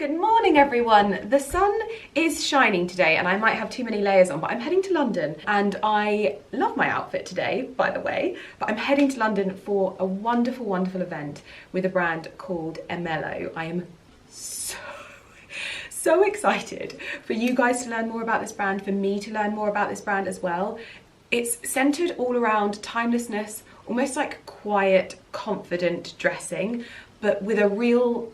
Good morning everyone. The sun is shining today and I might have too many layers on, but I'm heading to London and I love my outfit today, by the way, but I'm heading to London for a wonderful, wonderful event with a brand called Emello. I am so excited for you guys to learn more about this brand, for me to learn more about this brand as well. It's centered all around timelessness, almost like quiet, confident dressing, but with a real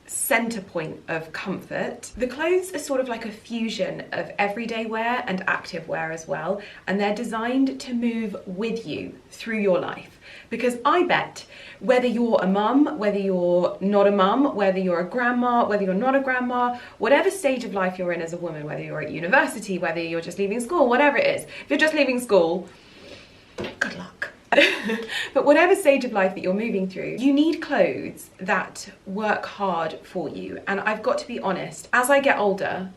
center point of comfort. The clothes are sort of like a fusion of everyday wear and active wear as well, and they're designed to move with you through your life. Because I bet whether you're a mum, whether you're not a mum, whether you're a grandma, whether you're not a grandma, whatever stage of life you're in as a woman, whether you're at university, whether you're just leaving school, whatever it is, if you're just leaving school, good luck. But whatever stage of life that you're moving through, you need clothes that work hard for you. And I've got to be honest, as I get older,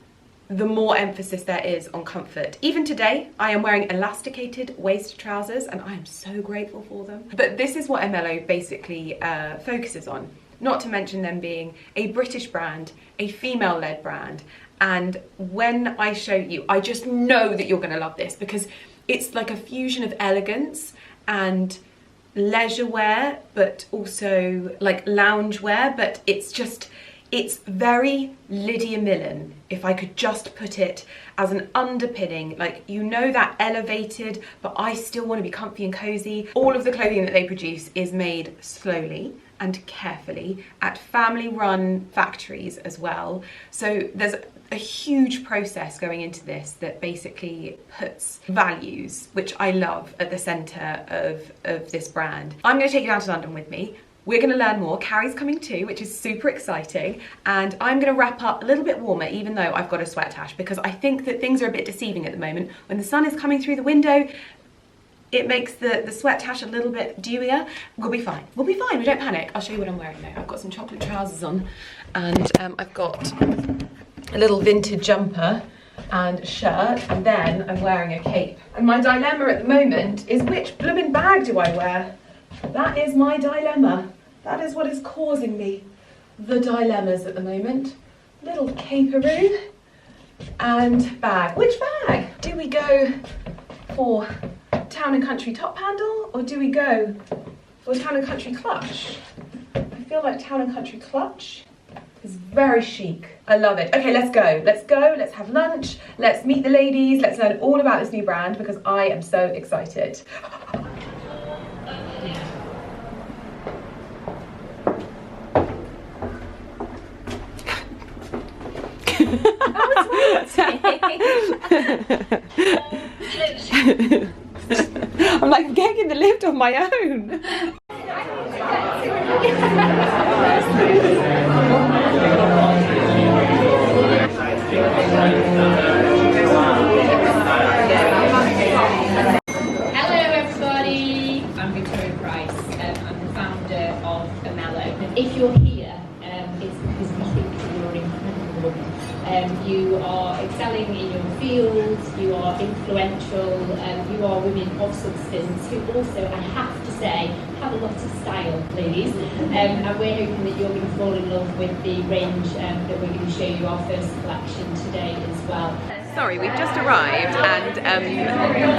the more emphasis there is on comfort. Even today, I am wearing elasticated waist trousers and I am so grateful for them. But this is what Emello basically focuses on. Not to mention them being a British brand, a female-led brand. And when I show you, I just know that you're gonna love this because it's like a fusion of elegance and leisure wear, but also like lounge wear, but it's very Lydia Millen, if I could just put it as an underpinning, like, you know, that elevated, but I still want to be comfy and cozy. All of the clothing that they produce is made slowly and carefully at family-run factories as well. So there's a huge process going into this that basically puts values, which I love, at the centre of this brand. I'm going to take you down to London with me. We're going to learn more. Carrie's coming too, which is super exciting. And I'm going to wrap up a little bit warmer, even though I've got a sweat tash, because I think that things are a bit deceiving at the moment. When the sun is coming through the window, it makes the sweat tash a little bit dewier. We'll be fine. We'll be fine. We don't panic. I'll show you what I'm wearing though. I've got some chocolate trousers on and I've got a little vintage jumper and shirt, and then I'm wearing a cape. And my dilemma at the moment is, which blooming bag do I wear? That is my dilemma. That is what is causing me the dilemmas at the moment. Little caperoo and bag. Which bag? Do we go for Town and Country top handle, or do we go for Town and Country clutch? I feel like Town and Country clutch is very chic. I love it. Okay, let's go. Let's go, let's have lunch, let's meet the ladies, let's learn all about this new brand because I am so excited. I'm like getting in the lift on my own. Hello everybody, I'm Victoria Price. I'm the founder of Emello. If you're here, it's because we think that you're incredible. You are excelling in your field, you are influential, you are women of substance who also, I have to say, have a lot of style, ladies. And we're hoping that you're going to fall in love with the range that we're going to show you our first collection today as well. Sorry, we've just arrived and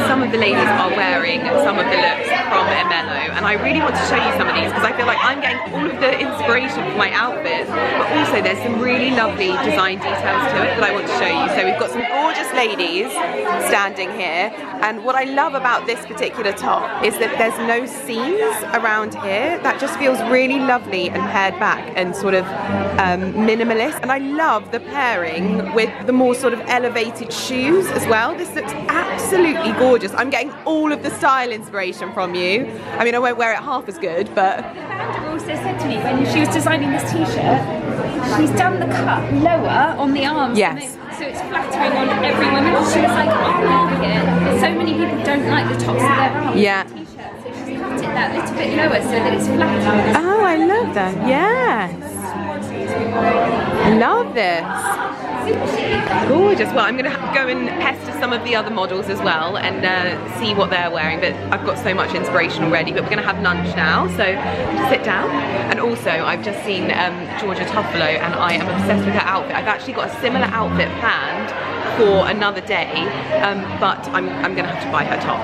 some of the ladies are wearing some of the looks from Emello, and I really want to show you some of these because I feel like I'm getting all of the inspiration for my outfits, but also there's some really lovely design details to it that I want to show you. So we've got some gorgeous ladies standing here, and what I love about this particular top is that there's no seams around here. That just feels really lovely and pared back and sort of minimalist, and I love the pairing with the more sort of elevated shoes as well. This looks absolutely gorgeous. I'm getting all of the style inspiration from you. I mean, I won't wear it half as good, but... The founder also said to me when she was designing this t-shirt, she's done the cut lower on the arms. Yes. So it's flattering on every woman. She was like, oh, look at it. So many people don't like the tops of their arms. Yeah. So she's cut it that little bit lower so that it's flatter. Oh, I love that. Yes. I love this. Gorgeous. Well, I'm going to go and pester some of the other models as well and see what they're wearing, but I've got so much inspiration already. But we're going to have lunch now, so sit down. And also, I've just seen Georgia Tuffalo, and I am obsessed with her outfit. I've actually got a similar outfit planned for another day, but I'm going to have to buy her top.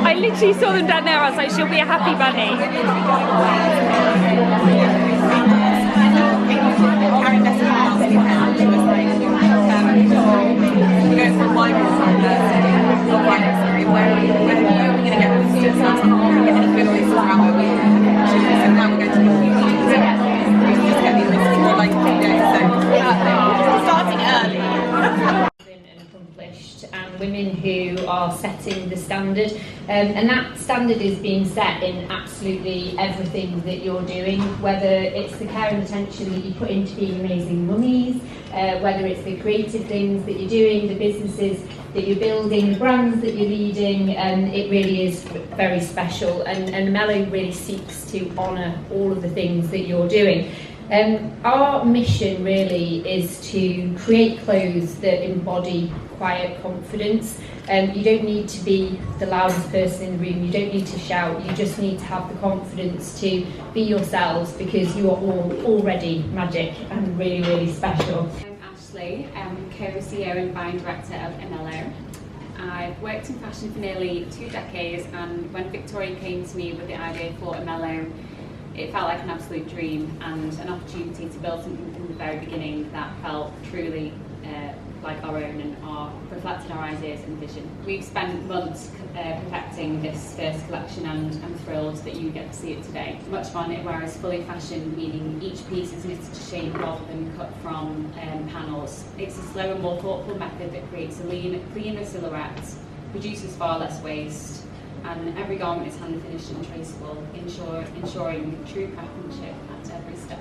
I literally saw them down there. I was like, she'll be a happy bunny. Starting early. And women who are setting the standard, and that standard is being set in absolutely everything that you're doing, whether it's the care and attention that you put into being amazing mummies, whether it's the creative things that you're doing, the businesses that you're building, the brands that you're leading, and it really is very special, and Mellow really seeks to honour all of the things that you're doing. Our mission really is to create clothes that embody quiet confidence. You don't need to be the loudest person in the room, you don't need to shout, you just need to have the confidence to be yourselves, because you are all already magic and really, really special. I'm Ashley, I'm co-CEO and buying director of Emello. I've worked in fashion for nearly 2 decades, and when Victoria came to me with the idea for Emello, it felt like an absolute dream and an opportunity to build something from the very beginning that felt truly like our own and reflected our ideas and vision. We've spent months perfecting this first collection, and I'm thrilled that you get to see it today. Much of our knitwear is fully fashioned, meaning each piece is knitted to shape rather than cut from panels. It's a slow and more thoughtful method that creates a cleaner silhouette, produces far less waste, and every garment is hand finished and traceable, ensuring true craftsmanship at every step.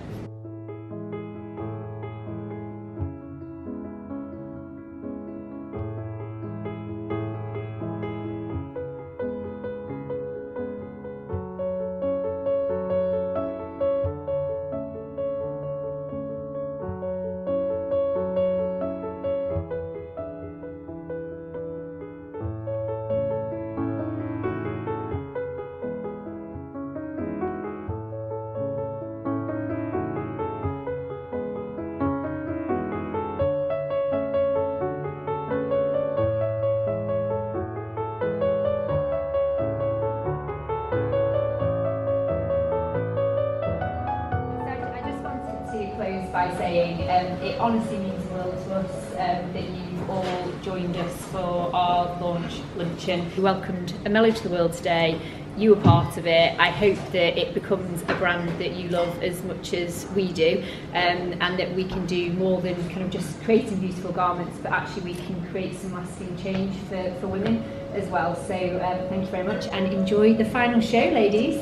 By saying it honestly means the world to us that you've all joined us for our launch luncheon. We welcomed Emello to the world today. You were part of it. I hope that it becomes a brand that you love as much as we do, and that we can do more than kind of just creating beautiful garments, but actually we can create some lasting change for women as well. So thank you very much, and enjoy the final show, ladies.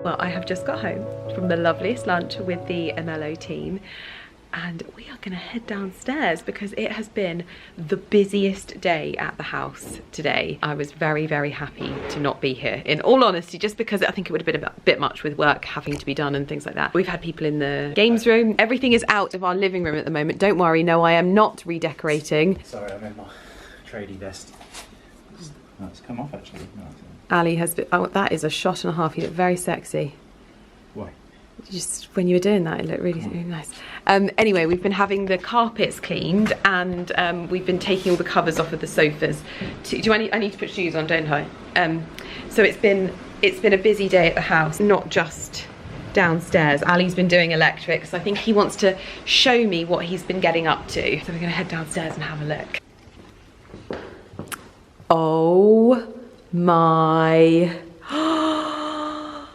Well, I have just got home from the loveliest lunch with the Emello team, and we are going to head downstairs because it has been the busiest day at the house today. I was very, very happy to not be here, in all honesty, just because I think it would have been a bit much with work having to be done and things like that. We've had people in the games room. Everything is out of our living room at the moment. Don't worry, no, I am not redecorating. Sorry, I'm in my tradie vest. Oh, it's come off actually. No, Ali has been, oh, that is a shot and a half. You look very sexy. why? Just when you were doing that, it looked really, really nice. Anyway, we've been having the carpets cleaned, and we've been taking all the covers off of the sofas. I need to put shoes on, don't I? So it's been a busy day at the house, not just downstairs. Ali's been doing electrics. I think he wants to show me what he's been getting up to. So we're gonna head downstairs and have a look. Oh my.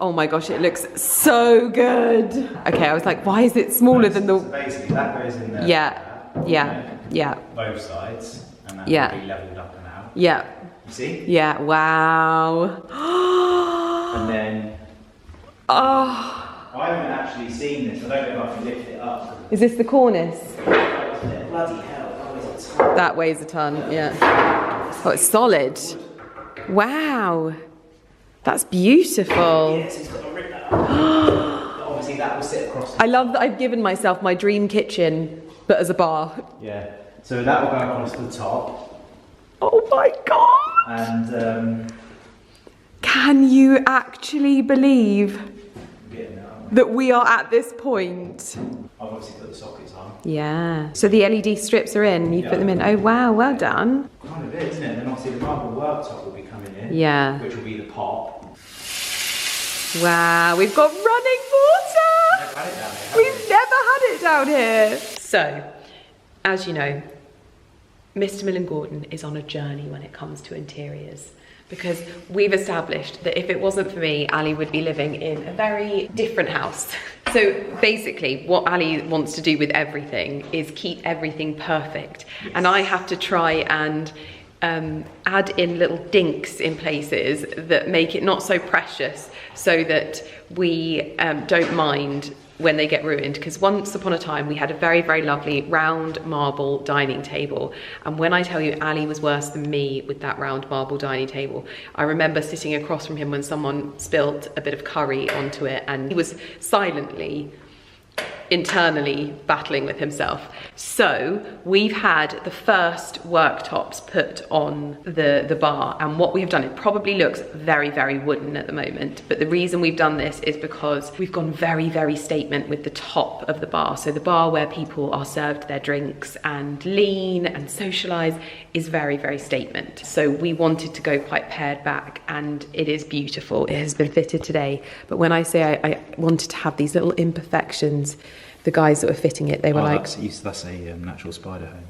Oh my gosh, it looks so good. Okay, I was like, why is it smaller than the... So basically that goes in there. Yeah. Both sides. And that Yeah. will be levelled up and out. Yeah. You see? Yeah, wow. And then... Oh. I haven't actually seen this. I don't know if I can lift it up. Is this the cornice? Bloody hell, that weighs a ton. That weighs a ton, yeah. Oh, it's solid. Wow. That's beautiful. Yes, it's got to rip that up. But obviously that will sit across. I love that I've given myself my dream kitchen, but as a bar. Yeah. So that will go across the top. Oh my God. And can you actually believe getting that up. that we are at this point? I've obviously put the sockets on. Yeah. So the LED strips are in, you put them in. Oh wow, well done. Kind of is, isn't it? And then obviously the marble worktop will be coming in. Yeah. Which will be the pop. Wow, we've got running water! Never had it down here, have We've never had it down here. So, as you know, Mr. Millen Gordon is on a journey when it comes to interiors, because we've established that if it wasn't for me, Ali would be living in a very different house. So basically, what Ali wants to do with everything is keep everything perfect. Yes. And I have to try and add in little dinks in places that make it not so precious, so that we don't mind when they get ruined. Because once upon a time we had a very, very lovely round marble dining table, and when I tell you Ali was worse than me with that round marble dining table, I remember sitting across from him when someone spilt a bit of curry onto it, and he was silently internally battling with himself. So we've had the first worktops put on the bar, and what we have done, it probably looks very, very wooden at the moment, but the reason we've done this is because we've gone very, very statement with the top of the bar. So the bar where people are served their drinks and lean and socialise is very, very statement. So we wanted to go quite pared back, and it is beautiful. It has been fitted today, but when I say I wanted to have these little imperfections, the guys that were fitting it, they were like... That's a natural spider home.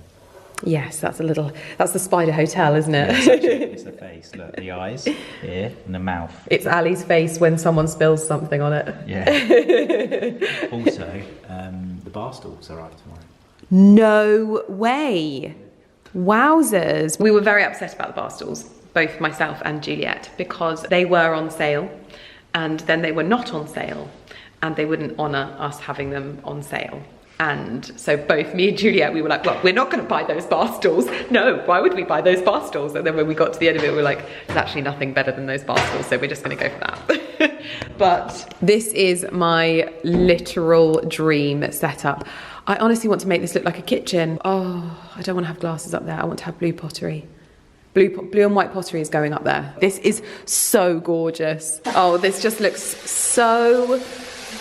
Yes, that's the spider hotel, isn't it? Yeah, it's the face, look, the eyes, here, and the mouth. It's Ali's face when someone spills something on it. Yeah. Also, the bar stools arrive tomorrow. No way. Wowzers. We were very upset about the bar stools, both myself and Juliet, because they were on sale, and then they were not on sale, and they wouldn't honour us having them on sale. And so both me and Juliet, we were like, well, we're not going to buy those bar stools. No, why would we buy those bar stools? And then when we got to the end of it, we were like, there's actually nothing better than those bar stools, so we're just going to go for that. But this is my literal dream setup. I honestly want to make this look like a kitchen. Oh, I don't want to have glasses up there. I want to have blue pottery. Blue and white pottery is going up there. This is so gorgeous. Oh, this just looks so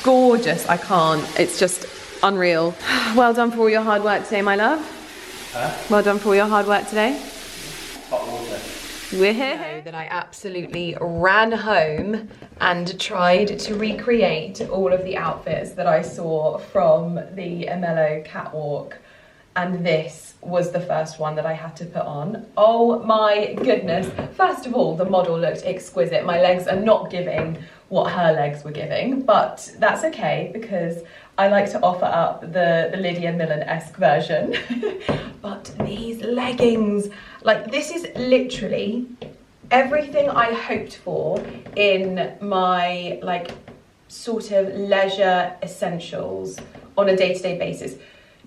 gorgeous. I can't. It's just unreal. Well done for all your hard work today, my love. Huh? Well done for all your hard work today. Hot water. We're here. That I absolutely ran home and tried to recreate all of the outfits that I saw from the Emello catwalk, and this was the first one that I had to put on. Oh my goodness. First of all, the model looked exquisite. My legs are not giving what her legs were giving, but that's okay because I like to offer up the Lydia Millen-esque version. But these leggings, like, this is literally everything I hoped for in my, like, sort of leisure essentials on a day-to-day basis.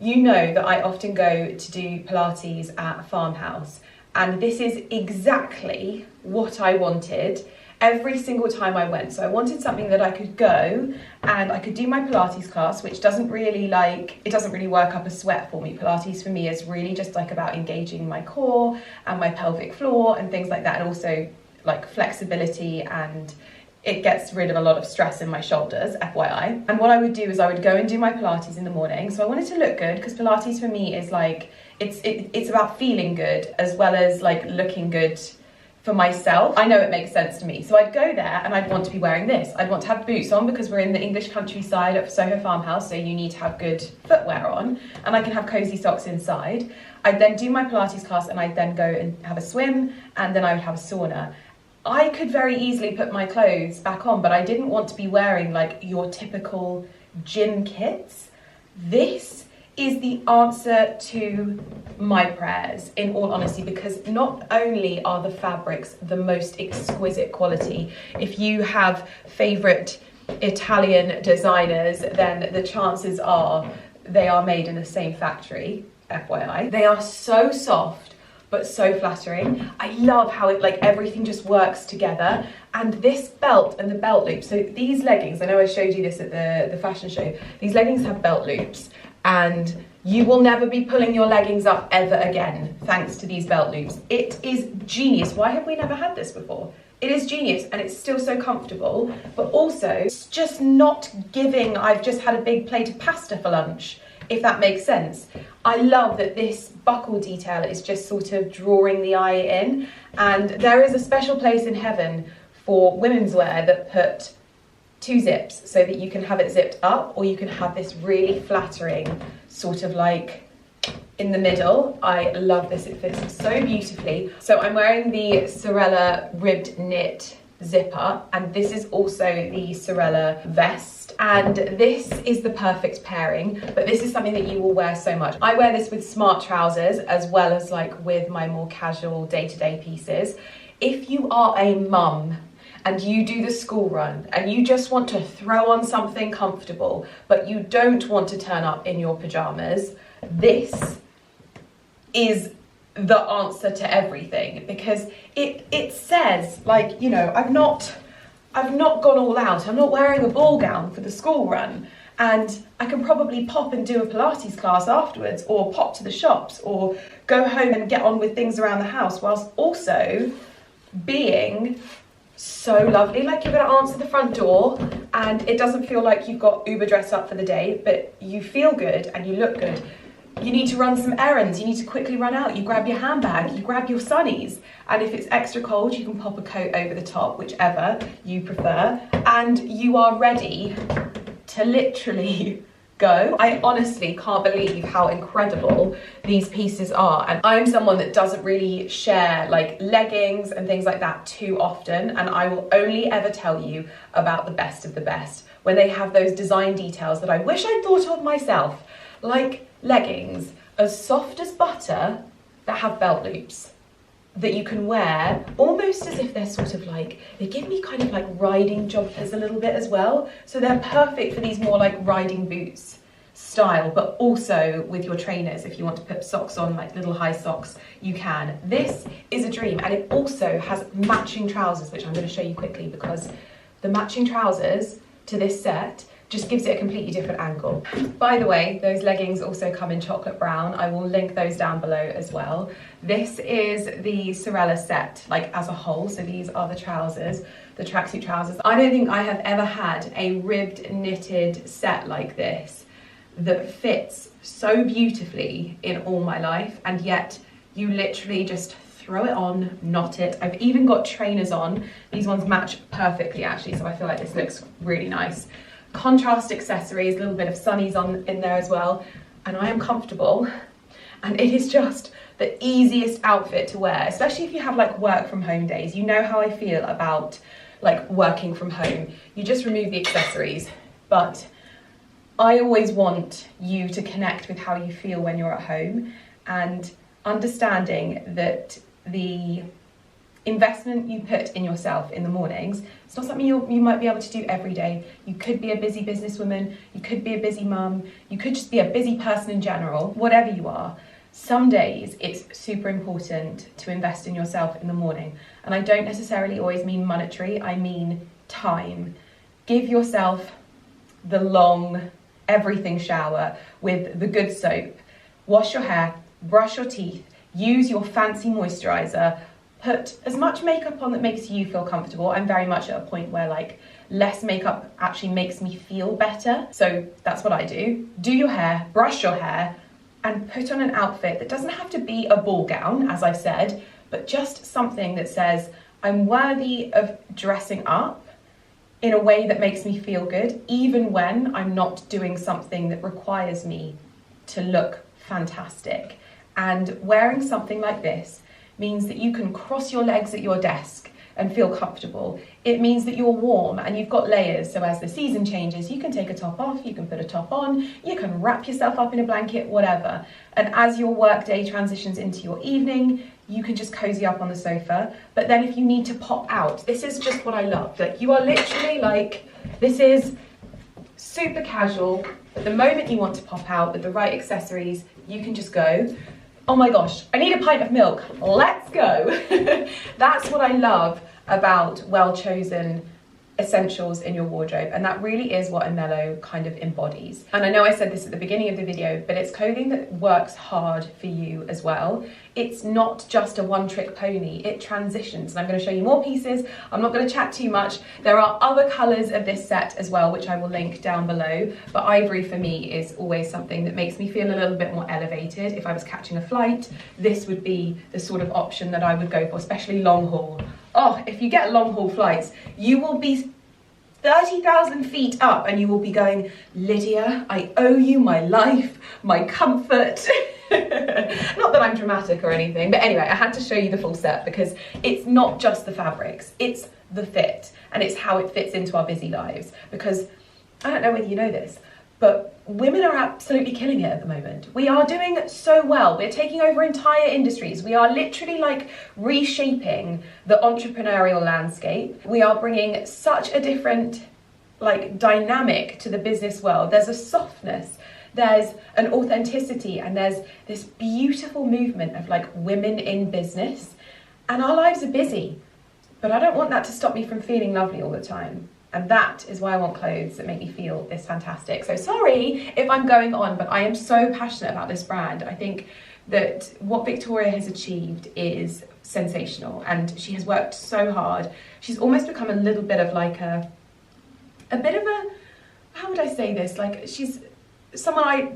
You know that I often go to do Pilates at a farmhouse, and this is exactly what I wanted every single time I went. So I wanted something that I could go and I could do my Pilates class, which doesn't really work up a sweat for me. Pilates for me is really just like about engaging my core and my pelvic floor and things like that, and also like flexibility, and it gets rid of a lot of stress in my shoulders, FYI. And what I would do is I would go and do my Pilates in the morning. So I wanted to look good, because Pilates for me is like, it's about feeling good as well as like looking good for myself, I know it makes sense to me. So I'd go there and I'd want to be wearing this. I'd want to have boots on because we're in the English countryside of Soho Farmhouse, so you need to have good footwear on, and I can have cozy socks inside. I'd then do my Pilates class and I'd then go and have a swim, and then I would have a sauna. I could very easily put my clothes back on, but I didn't want to be wearing like your typical gym kits. This is the answer to my prayers, in all honesty, because not only are the fabrics the most exquisite quality, if you have favourite Italian designers, then the chances are they are made in the same factory, FYI. They are so soft, but so flattering. I love how it, like, everything just works together. And this belt and the belt loop, so these leggings, I know I showed you this at the fashion show, these leggings have belt loops, and you will never be pulling your leggings up ever again thanks to these belt loops. It is genius. Why have we never had this before? It is genius, and it's still so comfortable, but also it's just not giving I've just had a big plate of pasta for lunch, if that makes sense. I love that this buckle detail is just sort of drawing the eye in, and there is a special place in heaven for women's wear that put 2 zips so that you can have it zipped up, or you can have this really flattering sort of like in the middle. I love this, it fits so beautifully. So I'm wearing the Sorella ribbed knit zipper, and this is also the Sorella vest, and this is the perfect pairing, but this is something that you will wear so much. I wear this with smart trousers as well as like with my more casual day-to-day pieces. If you are a mum and you do the school run and you just want to throw on something comfortable, but you don't want to turn up in your pajamas, this is the answer to everything, because it says, like, you know, I've not gone all out. I'm not wearing a ball gown for the school run, and I can probably pop and do a Pilates class afterwards, or pop to the shops, or go home and get on with things around the house, whilst also being so lovely. Like, you're going to answer the front door and it doesn't feel like you've got uber dressed up for the day, but you feel good and you look good. You need to run some errands, you need to quickly run out, you grab your handbag, you grab your sunnies, and if it's extra cold you can pop a coat over the top, whichever you prefer, and you are ready to literally go. I honestly can't believe how incredible these pieces are, and I'm someone that doesn't really share like leggings and things like that too often, and I will only ever tell you about the best of the best when they have those design details that I wish I'd thought of myself, like leggings as soft as butter that have belt loops that you can wear almost as if they're sort of like, they give me kind of like riding joggers a little bit as well, so they're perfect for these more like riding boots style, but also with your trainers. If you want to put socks on, like little high socks, you can. This is a dream, and it also has matching trousers, which I'm going to show you quickly, because the matching trousers to this set just gives it a completely different angle. By the way, those leggings also come in chocolate brown. I will link those down below as well. This is the Sorella set, like as a whole. So these are the trousers, the tracksuit trousers. I don't think I have ever had a ribbed knitted set like this that fits so beautifully in all my life, and yet you literally just throw it on, knot it. I've even got trainers on. These ones match perfectly actually, so I feel like this looks really nice. Contrast accessories, a little bit of sunnies on in there as well, and I am comfortable, and it is just the easiest outfit to wear, especially if you have like work from home days. You know how I feel about like working from home. You just remove the accessories, but I always want you to connect with how you feel when you're at home, and understanding that the investment you put in yourself in the mornings, it's not something you might be able to do every day. You could be a busy businesswoman, you could be a busy mum, you could just be a busy person in general, whatever you are. Some days it's super important to invest in yourself in the morning. And I don't necessarily always mean monetary, I mean time. Give yourself the long everything shower with the good soap. Wash your hair, brush your teeth, use your fancy moisturizer, put as much makeup on that makes you feel comfortable. I'm very much at a point where like less makeup actually makes me feel better. So that's what I do. Do your hair, brush your hair, and put on an outfit that doesn't have to be a ball gown, as I've said, but just something that says, I'm worthy of dressing up in a way that makes me feel good, even when I'm not doing something that requires me to look fantastic. And wearing something like this means that you can cross your legs at your desk and feel comfortable. It means that you're warm and you've got layers, so as the season changes, you can take a top off, you can put a top on, you can wrap yourself up in a blanket, whatever. And as your work day transitions into your evening, you can just cozy up on the sofa. But then if you need to pop out, this is just what I love. Like, you are literally like, this is super casual, but the moment you want to pop out with the right accessories, you can just go, oh my gosh, I need a pint of milk, let's go. That's what I love about well-chosen essentials in your wardrobe, and that really is what Emello kind of embodies. And I know I said this at the beginning of the video, but it's clothing that works hard for you as well. It's not just a one-trick pony, it transitions, and I'm going to show you more pieces. I'm not going to chat too much. There are other colours of this set as well, which I will link down below, but ivory for me is always something that makes me feel a little bit more elevated. If I was catching a flight, this would be the sort of option that I would go for, especially long haul. Oh, if you get long haul flights, you will be 30,000 feet up and you will be going, Lydia, I owe you my life, my comfort. Not that I'm dramatic or anything, but anyway, I had to show you the full set because it's not just the fabrics, it's the fit and it's how it fits into our busy lives. Because I don't know whether you know this, but women are absolutely killing it at the moment. We are doing so well. We're taking over entire industries. We are literally like reshaping the entrepreneurial landscape. We are bringing such a different like dynamic to the business world. There's a softness, there's an authenticity, and there's this beautiful movement of like women in business. And our lives are busy, but I don't want that to stop me from feeling lovely all the time. And that is why I want clothes that make me feel this fantastic. So sorry if I'm going on, but I am so passionate about this brand. I think that what Victoria has achieved is sensational, and she has worked so hard. She's almost become a little bit of like a bit of a, how would I say this? Like, she's someone I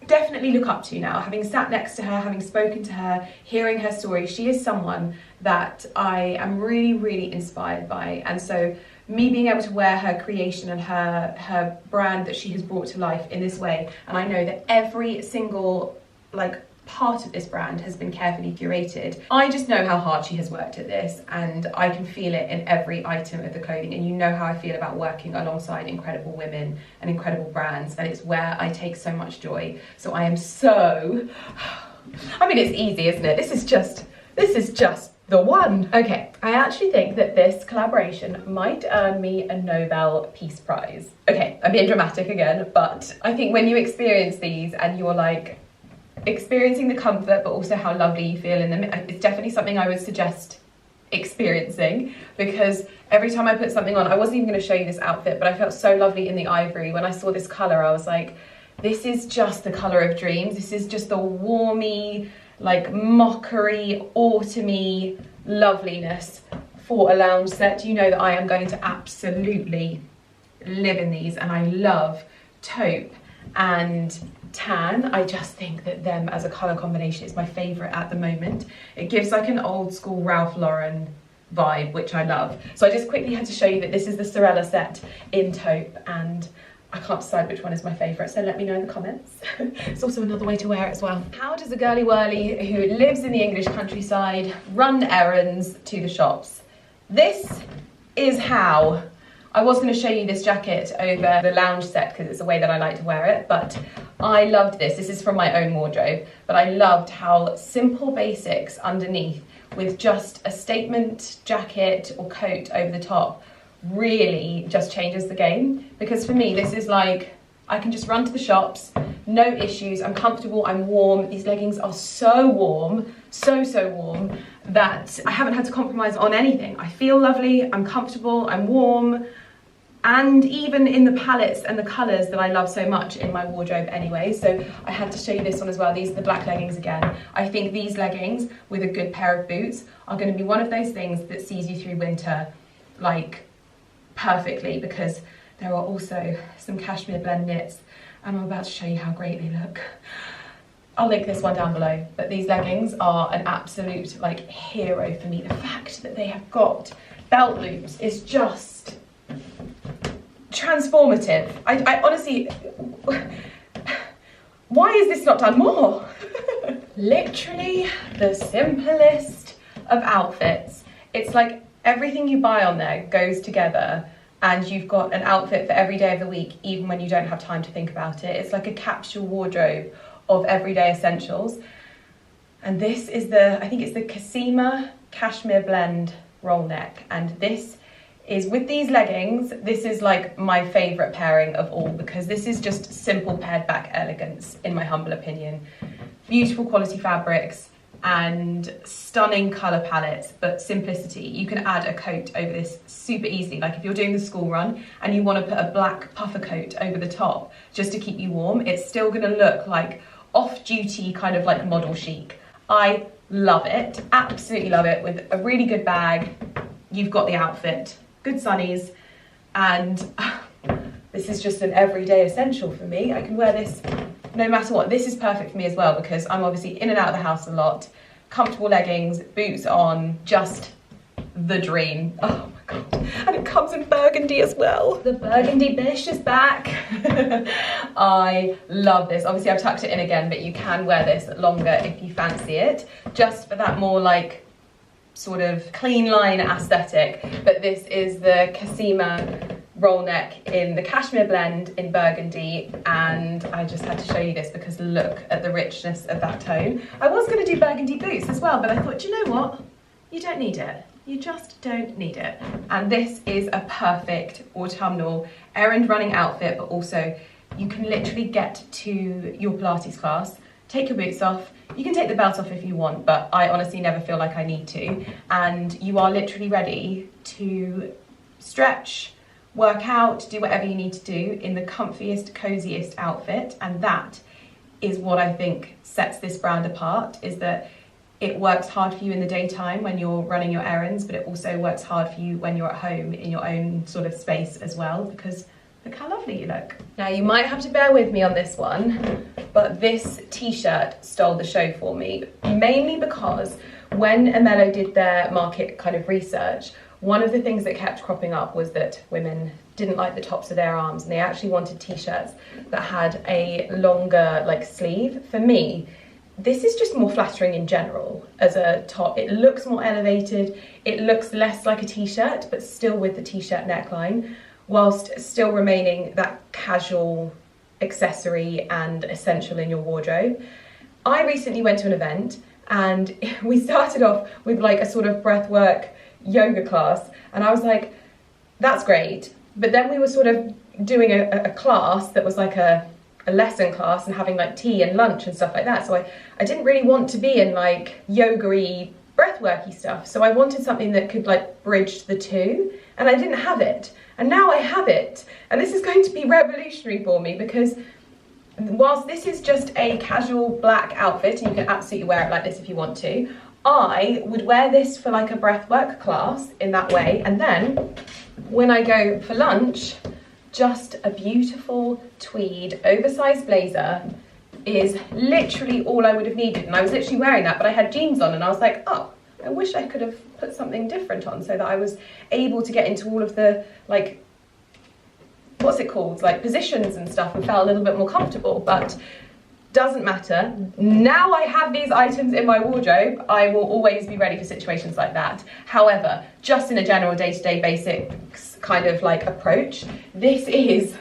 definitely look up to now, having sat next to her, having spoken to her, hearing her story. She is someone that I am really, really inspired by. And so me being able to wear her creation and her brand that she has brought to life in this way, and I know that every single like part of this brand has been carefully curated. I just know how hard she has worked at this, and I can feel it in every item of the clothing. And you know how I feel about working alongside incredible women and incredible brands, and it's where I take so much joy. So I am so, I mean, it's easy, isn't it? This is just the one. Okay, I actually think that this collaboration might earn me a Nobel Peace Prize. Okay, I'm being dramatic again, but I think when you experience these and you're like experiencing the comfort, but also how lovely you feel in them, it's definitely something I would suggest experiencing, because every time I put something on, I wasn't even going to show you this outfit, but I felt so lovely in the ivory. When I saw this colour, I was like, this is just the colour of dreams. This is just the warmy, like mockery, autumny loveliness for a lounge set. You know that I am going to absolutely live in these, and I love taupe and tan. I just think that them as a colour combination is my favourite at the moment. It gives like an old school Ralph Lauren vibe, which I love. So I just quickly had to show you that this is the Sorella set in taupe, and I can't decide which one is my favourite, so let me know in the comments. It's also another way to wear it as well. How does a girly whirly who lives in the English countryside run errands to the shops? This is how. I was going to show you this jacket over the lounge set because it's the way that I like to wear it, but I loved this. This is from my own wardrobe, but I loved how simple basics underneath with just a statement jacket or coat over the top really just changes the game. Because for me, this is like, I can just run to the shops, no issues, I'm comfortable, I'm warm. These leggings are so warm, so warm, that I haven't had to compromise on anything. I feel lovely, I'm comfortable, I'm warm, and even in the palettes and the colours that I love so much in my wardrobe anyway. So I had to show you this one as well. These are the black leggings again. I think these leggings with a good pair of boots are going to be one of those things that sees you through winter like perfectly, because there are also some cashmere blend knits, and I'm about to show you how great they look. I'll link this one down below, but these leggings are an absolute like hero for me. The fact that they have got belt loops is just transformative. I honestly, why is this not done more? Literally the simplest of outfits. It's like everything you buy on there goes together and you've got an outfit for every day of the week, even when you don't have time to think about it. It's like a capsule wardrobe of everyday essentials. And this is I think it's the Cassima Cashmere Blend roll neck. And this is, with these leggings, this is like my favourite pairing of all, because this is just simple pared back elegance, in my humble opinion. Beautiful quality fabrics and stunning colour palettes, but simplicity. You can add a coat over this super easily. Like if you're doing the school run and you want to put a black puffer coat over the top just to keep you warm, it's still going to look like off-duty kind of like model chic. I love it, absolutely love it. With a really good bag, you've got the outfit, good sunnies, and this is just an everyday essential for me. I can wear this no matter what. This is perfect for me as well because I'm obviously in and out of the house a lot. Comfortable leggings, boots on, just the dream. Oh my God. And it comes in burgundy as well. The burgundy bish is back. I love this. Obviously I've tucked it in again, but you can wear this longer if you fancy it, just for that more like sort of clean line aesthetic. But this is the Cassima roll neck in the Cashmere Blend in burgundy, and I just had to show you this because look at the richness of that tone. I was going to do burgundy boots as well, but I thought, do you know what? You don't need it. You just don't need it. And this is a perfect autumnal errand running outfit, but also you can literally get to your Pilates class, take your boots off. You can take the belt off if you want, but I honestly never feel like I need to. And you are literally ready to stretch, work out, do whatever you need to do in the comfiest, coziest outfit. And that is what I think sets this brand apart, is that it works hard for you in the daytime when you're running your errands, but it also works hard for you when you're at home in your own sort of space as well, because look how lovely you look. Now you might have to bear with me on this one, but this t-shirt stole the show for me, mainly because when Emello did their market kind of research, one of the things that kept cropping up was that women didn't like the tops of their arms, and they actually wanted t-shirts that had a longer like sleeve. For me, this is just more flattering in general as a top. It looks more elevated, it looks less like a t-shirt, but still with the t-shirt neckline, whilst still remaining that casual accessory and essential in your wardrobe. I recently went to an event and we started off with like a sort of breathwork yoga class, and I was like, that's great, but then we were sort of doing a class that was like a lesson class and having like tea and lunch and stuff like that, so I didn't really want to be in like yoga-y breathworky stuff, so I wanted something that could like bridge the two, and I didn't have it, and now I have it, and this is going to be revolutionary for me, because whilst this is just a casual black outfit and you can absolutely wear it like this if you want to, I would wear this for like a breathwork class in that way, and then when I go for lunch, just a beautiful tweed oversized blazer is literally all I would have needed. And I was literally wearing that, but I had jeans on, and I was like, oh, I wish I could have put something different on so that I was able to get into all of the like, what's it called, like positions and stuff, and felt a little bit more comfortable. But doesn't matter. Now I have these items in my wardrobe, I will always be ready for situations like that. However, just in a general day-to-day basics kind of like approach, this is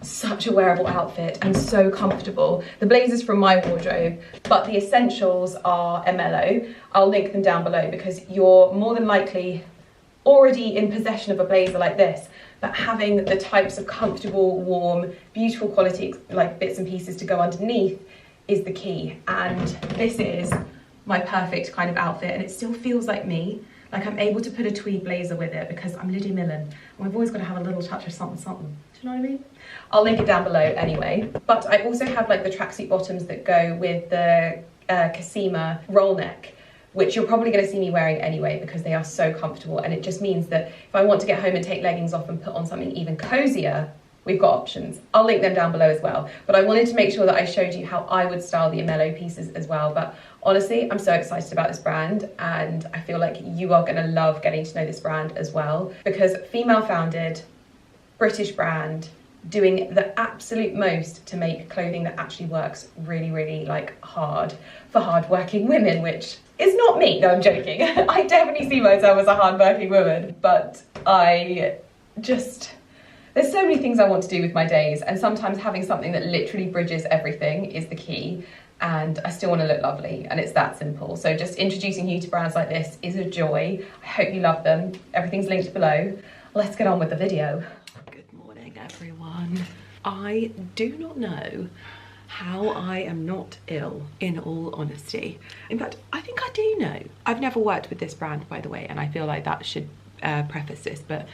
such a wearable outfit and so comfortable. The blazer's from my wardrobe, but the essentials are Emello. I'll link them down below, because you're more than likely already in possession of a blazer like this, but having the types of comfortable, warm, beautiful quality like bits and pieces to go underneath is the key. And this is my perfect kind of outfit, and it still feels like me. Like I'm able to put a tweed blazer with it because I'm Lydia Millen, and I've always got to have a little touch of something, something. Do you know what I mean? I'll link it down below anyway. But I also have like the tracksuit bottoms that go with the Cassima roll neck, which you're probably going to see me wearing anyway because they are so comfortable, and it just means that if I want to get home and take leggings off and put on something even cozier we've got options. I'll link them down below as well. But I wanted to make sure that I showed you how I would style the Emello pieces as well. But honestly, I'm so excited about this brand, and I feel like you are gonna love getting to know this brand as well, because female founded, British brand, doing the absolute most to make clothing that actually works really, really like hard for hardworking women, which is not me. No, I'm joking. I definitely see myself as a hardworking woman, but there's so many things I want to do with my days, and sometimes having something that literally bridges everything is the key, and I still want to look lovely, and it's that simple. So just introducing you to brands like this is a joy. I hope you love them. Everything's linked below. Let's get on with the video. Good morning, everyone. I do not know how I am not ill, in all honesty. In fact, I think I do know. I've never worked with this brand, by the way, and I feel like that should preface this, but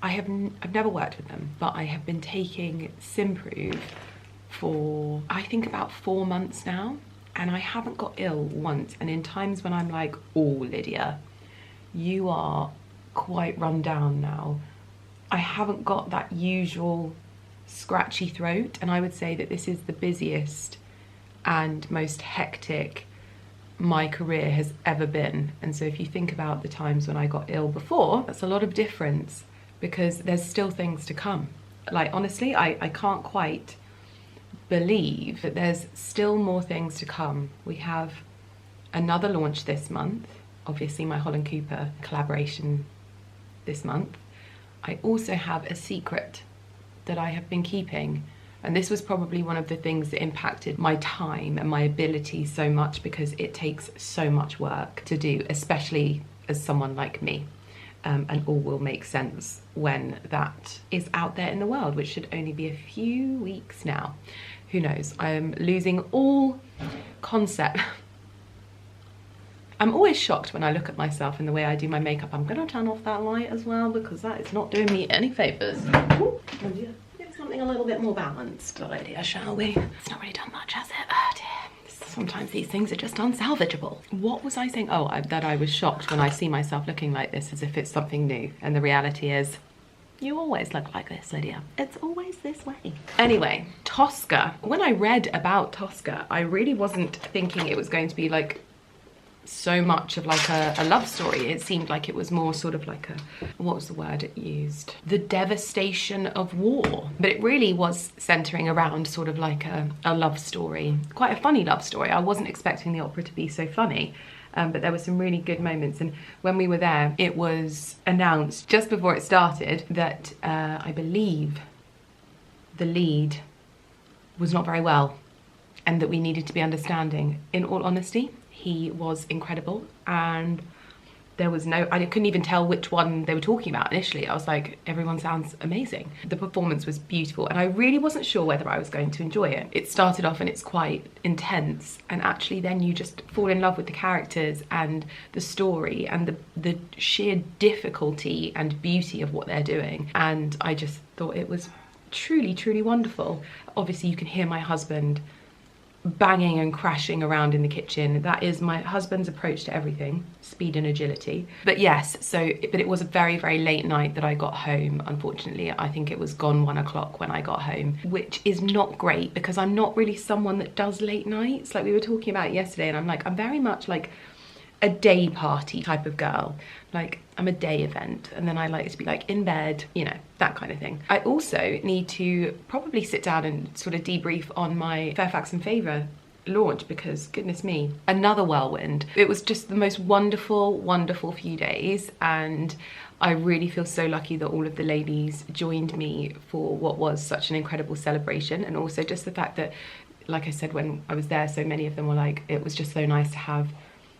I've never worked with them, but I have been taking Simprove for I think about 4 months now, and I haven't got ill once. And in times when I'm like, oh Lydia, you are quite run down now, I haven't got that usual scratchy throat, and I would say that this is the busiest and most hectic my career has ever been. And so if you think about the times when I got ill before, that's a lot of difference, because there's still things to come. Like honestly, I can't quite believe that there's still more things to come. We have another launch this month, obviously my Holland Cooper collaboration this month. I also have a secret that I have been keeping, and this was probably one of the things that impacted my time and my ability so much, because it takes so much work to do, especially as someone like me. And all will make sense when that is out there in the world, which should only be a few weeks now. Who knows? I'm losing all concept. I'm always shocked when I look at myself and the way I do my makeup. I'm gonna turn off that light as well, because that is not doing me any favors. Ooh, do something a little bit more balanced, Lydia, shall we? It's not really done much, has it? Oh dear. Sometimes these things are just unsalvageable. What was I saying? Oh, that I was shocked when I see myself looking like this, as if it's something new. And the reality is, you always look like this, Lydia. It's always this way. Anyway, Tosca. When I read about Tosca, I really wasn't thinking it was going to be like so much of like a love story. It seemed like it was more sort of like a, what was the word it used? The devastation of war. But it really was centering around sort of like a love story, quite a funny love story. I wasn't expecting the opera to be so funny, but there were some really good moments. And when we were there, it was announced just before it started that I believe the lead was not very well, and that we needed to be understanding. In all honesty, he was incredible, and there was no, I couldn't even tell which one they were talking about initially. I was like, everyone sounds amazing. The performance was beautiful, and I really wasn't sure whether I was going to enjoy it. It started off and it's quite intense, and actually then you just fall in love with the characters and the story and the sheer difficulty and beauty of what they're doing. And I just thought it was truly, truly wonderful. Obviously you can hear my husband banging and crashing around in the kitchen. That is my husband's approach to everything, speed and agility. But yes, but it was a very, very late night that I got home, unfortunately. I think it was gone 1 o'clock when I got home, which is not great, because I'm not really someone that does late nights, like we were talking about yesterday. And I'm very much like a day party type of girl. Like, I'm a day event, and then I like to be like in bed, you know, that kind of thing. I also need to probably sit down and sort of debrief on my Fairfax and Favour launch, because goodness me, another whirlwind. It was just the most wonderful, wonderful few days, and I really feel so lucky that all of the ladies joined me for what was such an incredible celebration. And also just the fact that, like I said, when I was there, so many of them were like, it was just so nice to have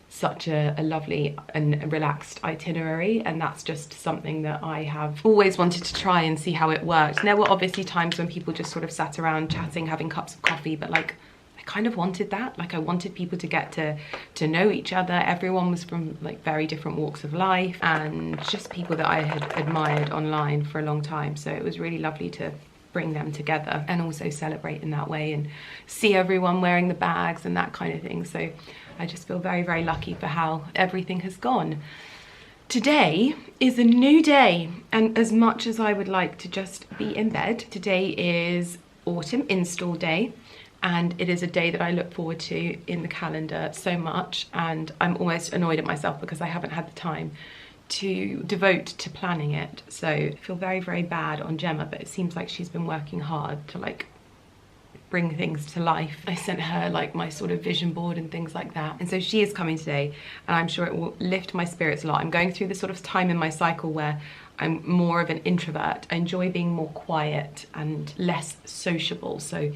such a lovely and relaxed itinerary, and that's just something that I have always wanted to try and see how it worked. And there were obviously times when people just sort of sat around chatting, having cups of coffee, but like I kind of wanted that. Like I wanted people to get to know each other. Everyone was from like very different walks of life, and just people that I had admired online for a long time. So it was really lovely to bring them together and also celebrate in that way and see everyone wearing the bags and that kind of thing. So I just feel very, very lucky for how everything has gone. Today is a new day, and as much as I would like to just be in bed, today is autumn install day, and it is a day that I look forward to in the calendar so much, and I'm almost annoyed at myself because I haven't had the time to devote to planning it. So I feel very, very bad on Gemma, but it seems like she's been working hard to like bring things to life. I sent her like my sort of vision board and things like that, and so she is coming today, and I'm sure it will lift my spirits a lot. I'm going through this sort of time in my cycle where I'm more of an introvert. I enjoy being more quiet and less sociable, so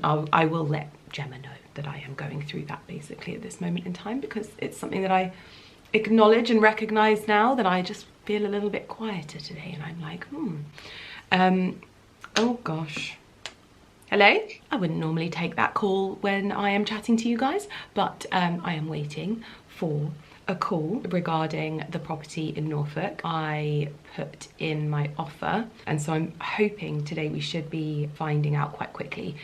I will let Gemma know that I am going through that basically at this moment in time, because it's something that I acknowledge and recognize now, that I just feel a little bit quieter today, and I'm like, oh gosh. Hello? I wouldn't normally take that call when I am chatting to you guys, but I am waiting for a call regarding the property in Norfolk. I put in my offer, and so I'm hoping today we should be finding out quite quickly.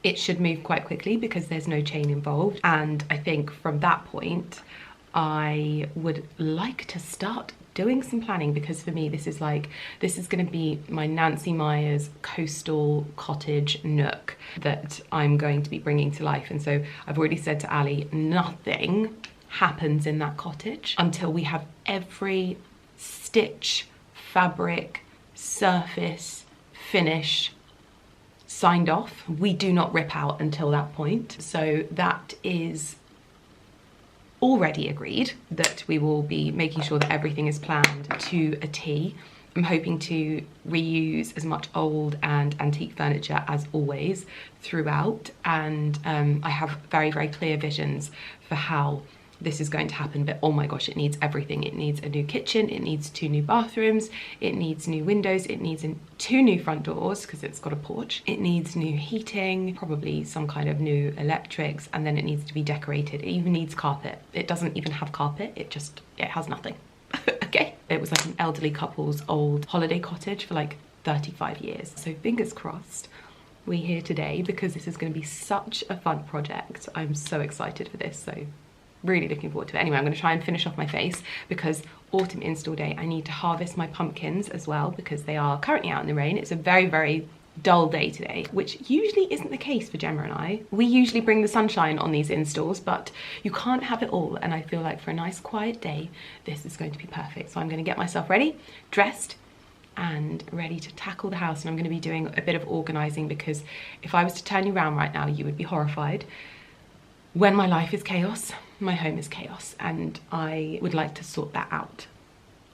It should move quite quickly because there's no chain involved, and I think from that point I would like to start doing some planning, because for me this is going to be my Nancy Meyers coastal cottage nook that I'm going to be bringing to life. And so I've already said to Ali, nothing happens in that cottage until we have every stitch, fabric, surface, finish signed off. We do not rip out until that point. So that is already agreed, that we will be making sure that everything is planned to a T. I'm hoping to reuse as much old and antique furniture as always throughout, and I have very, very clear visions for how this is going to happen. But oh my gosh, it needs everything. It needs a new kitchen, it needs 2 new bathrooms, it needs new windows, it needs 2 new front doors because it's got a porch, it needs new heating, probably some kind of new electrics, and then it needs to be decorated. It even needs carpet. It doesn't even have carpet, it has nothing. Okay, it was like an elderly couple's old holiday cottage for like 35 years. So fingers crossed we're here today, because this is going to be such a fun project. I'm so excited for this, so really looking forward to it. Anyway, I'm going to try and finish off my face, because autumn install day I need to harvest my pumpkins as well, because they are currently out in the rain. It's a very, very dull day today, which usually isn't the case for Gemma and I. We usually bring the sunshine on these installs, but you can't have it all, and I feel like for a nice quiet day this is going to be perfect. So I'm going to get myself ready, dressed and ready to tackle the house, and I'm going to be doing a bit of organising, because if I was to turn you around right now you would be horrified. When my life is chaos, my home is chaos, and I would like to sort that out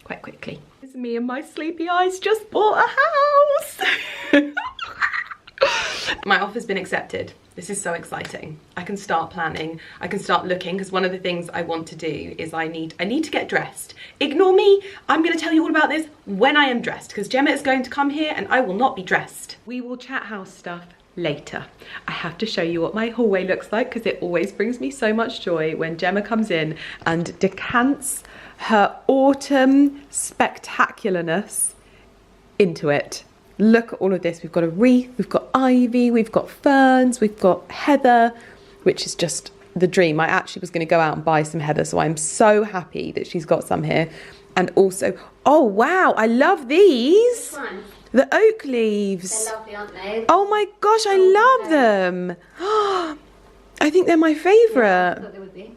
quite quickly. It's me and my sleepy eyes just bought a house. My offer's been accepted. This is so exciting. I can start planning, I can start looking, because one of the things I want to do is I need to get dressed. Ignore me, I'm going to tell you all about this when I am dressed, because Gemma is going to come here and I will not be dressed. We will chat house stuff later. I have to show you what my hallway looks like, because it always brings me so much joy when Gemma comes in and decants her autumn spectacularness into it. Look at all of this. We've got a wreath, we've got ivy, we've got ferns, we've got heather, which is just the dream. I actually was going to go out and buy some heather, so I'm so happy that she's got some here. And also, oh wow, I love these. Which one? The oak leaves. They're lovely, aren't they? Oh my gosh, I love them. I think they're my favourite. Yeah, I thought they would be.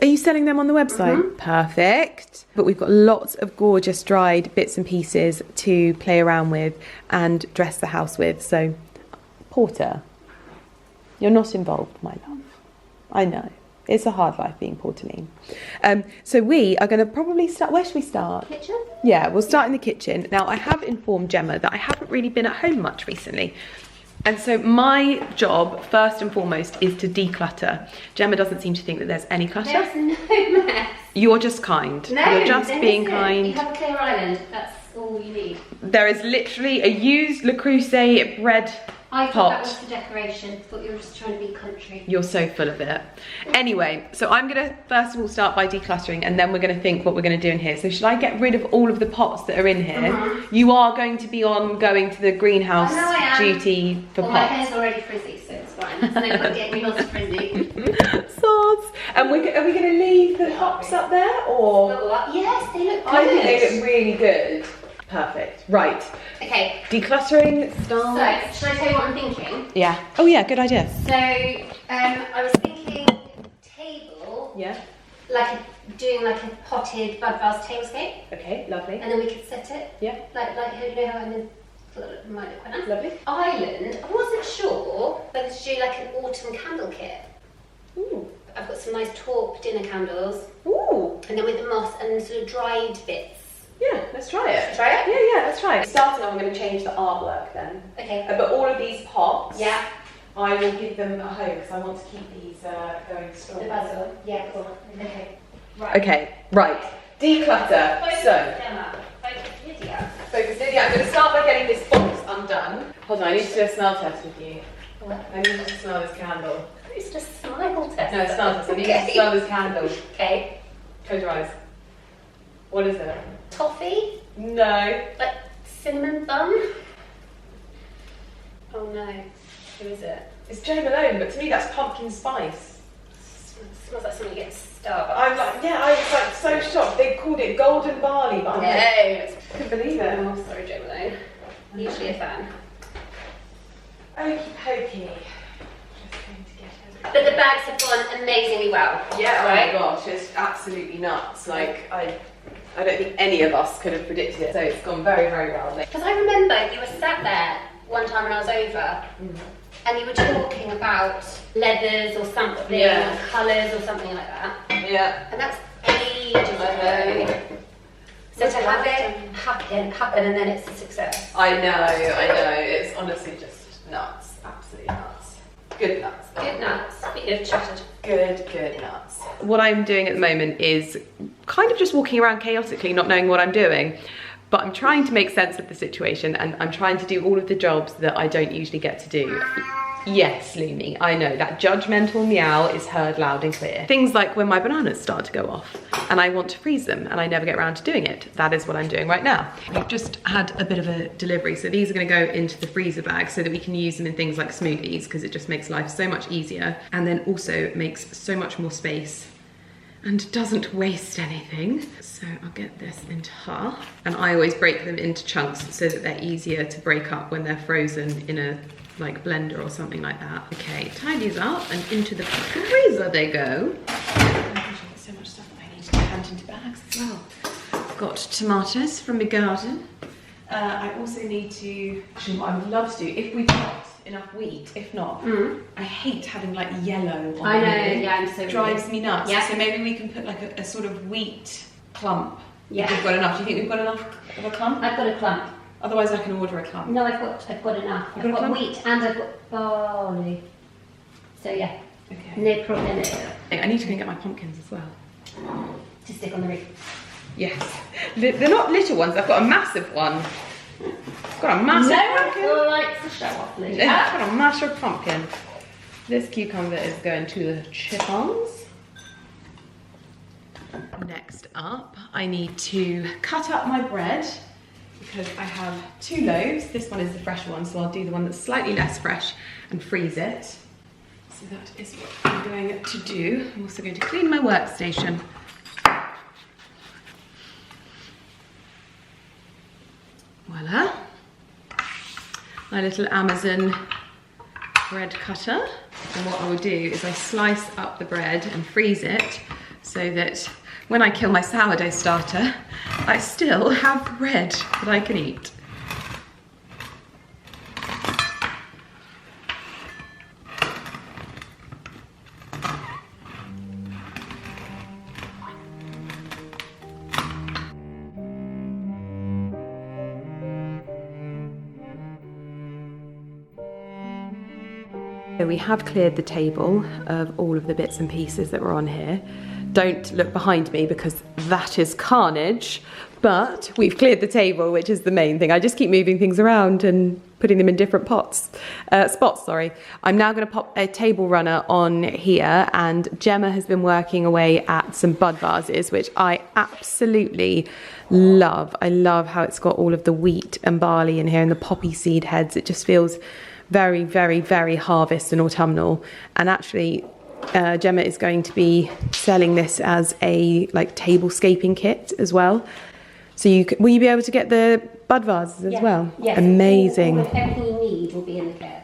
Are you selling them on the website? Perfect. But we've got lots of gorgeous dried bits and pieces to play around with and dress the house with. So, Porter, you're not involved, my love. I know. It's a hard life being Portaline. So we are going to probably start... Where should we start? Kitchen? Yeah, we'll start in the kitchen. Now, I have informed Gemma that I haven't really been at home much recently. And so my job, first and foremost, is to declutter. Gemma doesn't seem to think that there's any clutter. There's no mess. You're just kind. No, you're just being You kind. have a clear island. That's all you need. There is literally a used Le Creuset bread I thought pot. that was for decoration. Thought you were just trying to be country. You're so full of it. Anyway, so I'm going to first of all start by decluttering, and then we're going to think what we're going to do in here. So should I get rid of all of the pots that are in here? You are going to be going to the greenhouse duty for well, pots. my hair's already frizzy, so it's fine. There's no point getting yours frizzy. Sods. And are we going to leave the hops up there, or? Yes, they look good. I think they look really good. Perfect. Right. Okay. Decluttering So, starts. should I tell you what I'm thinking? Yeah. Oh yeah, good idea. So, I was thinking table, Yeah. doing like a potted bud vase tablescape, Okay, lovely. and then we could set it. Yeah. Like you know how in the it might look quite nice. Lovely. Island. I wasn't sure whether to do like an autumn candle kit. Ooh. I've got some nice taupe dinner candles, Ooh. and then with the moss and sort of dried bits. Yeah, let's try it. Try it? Yeah, let's try it. Starting off, I'm going to change the artwork then. Okay. But all of these pots, Yeah. I will give them a home because I want to keep these going strong. The basil. Yeah, cool. Okay. Right. Okay, right. Declutter. So, Emma. Focus Lydia. focus, Lydia. I'm going to start by getting this box undone. Hold on, I need to do a smell test with you. What? I need to smell this candle. It's just a smile test. No, smell test. I need to smell this candle. Okay. Close your eyes. What is it? Toffee? No. Like cinnamon bun? Oh no. Who is it? It's Jo Malone, but to me that's pumpkin spice. Smells like something you get at Starbucks. I'm like, yeah, I was like so shocked. They called it golden barley, but I'm like, I couldn't believe it. Oh, sorry, Jo Malone. Usually a fan. Okie pokey. Just going to get it. But the bags have gone amazingly well. Yeah, right? oh my gosh, it's absolutely nuts. Like, I don't think any of us could have predicted it, so it's gone very, very well. Because I remember you were sat there one time when I was over, and you were talking about leathers or something, Yeah. or colours or something like that. Yeah. And that's ages ago. So to have it happen and then it's a success. I know. It's honestly just nuts. Absolutely nuts. Good nuts. Good nuts. But you've chatted. Good nuts. What I'm doing at the moment is kind of just walking around chaotically, not knowing what I'm doing. But I'm trying to make sense of the situation, and I'm trying to do all of the jobs that I don't usually get to do. Yes, Lumi, I know, that judgmental meow is heard loud and clear. Things like when my bananas start to go off and I want to freeze them and I never get around to doing it. That is what I'm doing right now. We've just had a bit of a delivery, so these are going to go into the freezer bag so that we can use them in things like smoothies, because it just makes life so much easier, and then also makes so much more space and doesn't waste anything. So I'll get this into half, and I always break them into chunks so that they're easier to break up when they're frozen in a like blender or something like that. Okay, tie these up and into the freezer they go. So much stuff that I need to put into bags as well. I've got tomatoes from my garden. I also need to, actually what I would love to do, if we've got enough wheat, if not, I hate having like yellow on I know, here. yeah, I'm so Drives me nuts. Yeah. So maybe we can put like a sort of wheat clump. Yeah. If we've got enough. Do you think we've got enough of a clump? I've got a clump. Otherwise I can order a clump. No, I've got enough. You've I've got a got clump? wheat and I've got barley. So yeah, Okay. no problem. I need to go and get my pumpkins as well. To stick on the roof. Yes. They're not little ones, I've got a massive one. I've got a massive pumpkin. No one likes to show off, Lydia. I've got a massive pumpkin. This cucumber is going to the chiffons. Next up, I need to cut up my bread because I have 2 loaves. This one is the fresh one, so I'll do the one that's slightly less fresh and freeze it. So that is what I'm going to do. I'm also going to clean my workstation. Voila. My little Amazon bread cutter. And what I will do is I slice up the bread and freeze it so that when I kill my sourdough starter, I still have bread that I can eat. So we have cleared the table of all of the bits and pieces that were on here. Don't look behind me because that is carnage, but we've cleared the table, which is the main thing. I just keep moving things around and putting them in different spots. I'm now going to pop a table runner on here, and Gemma has been working away at some bud vases, which I absolutely love. I love how it's got all of the wheat and barley in here and the poppy seed heads. It just feels very, very, very harvest and autumnal. And actually, Gemma is going to be selling this as a like tablescaping kit as well. So will you be able to get the bud vases as well? Yes. Amazing. Everything you need will be in the kit.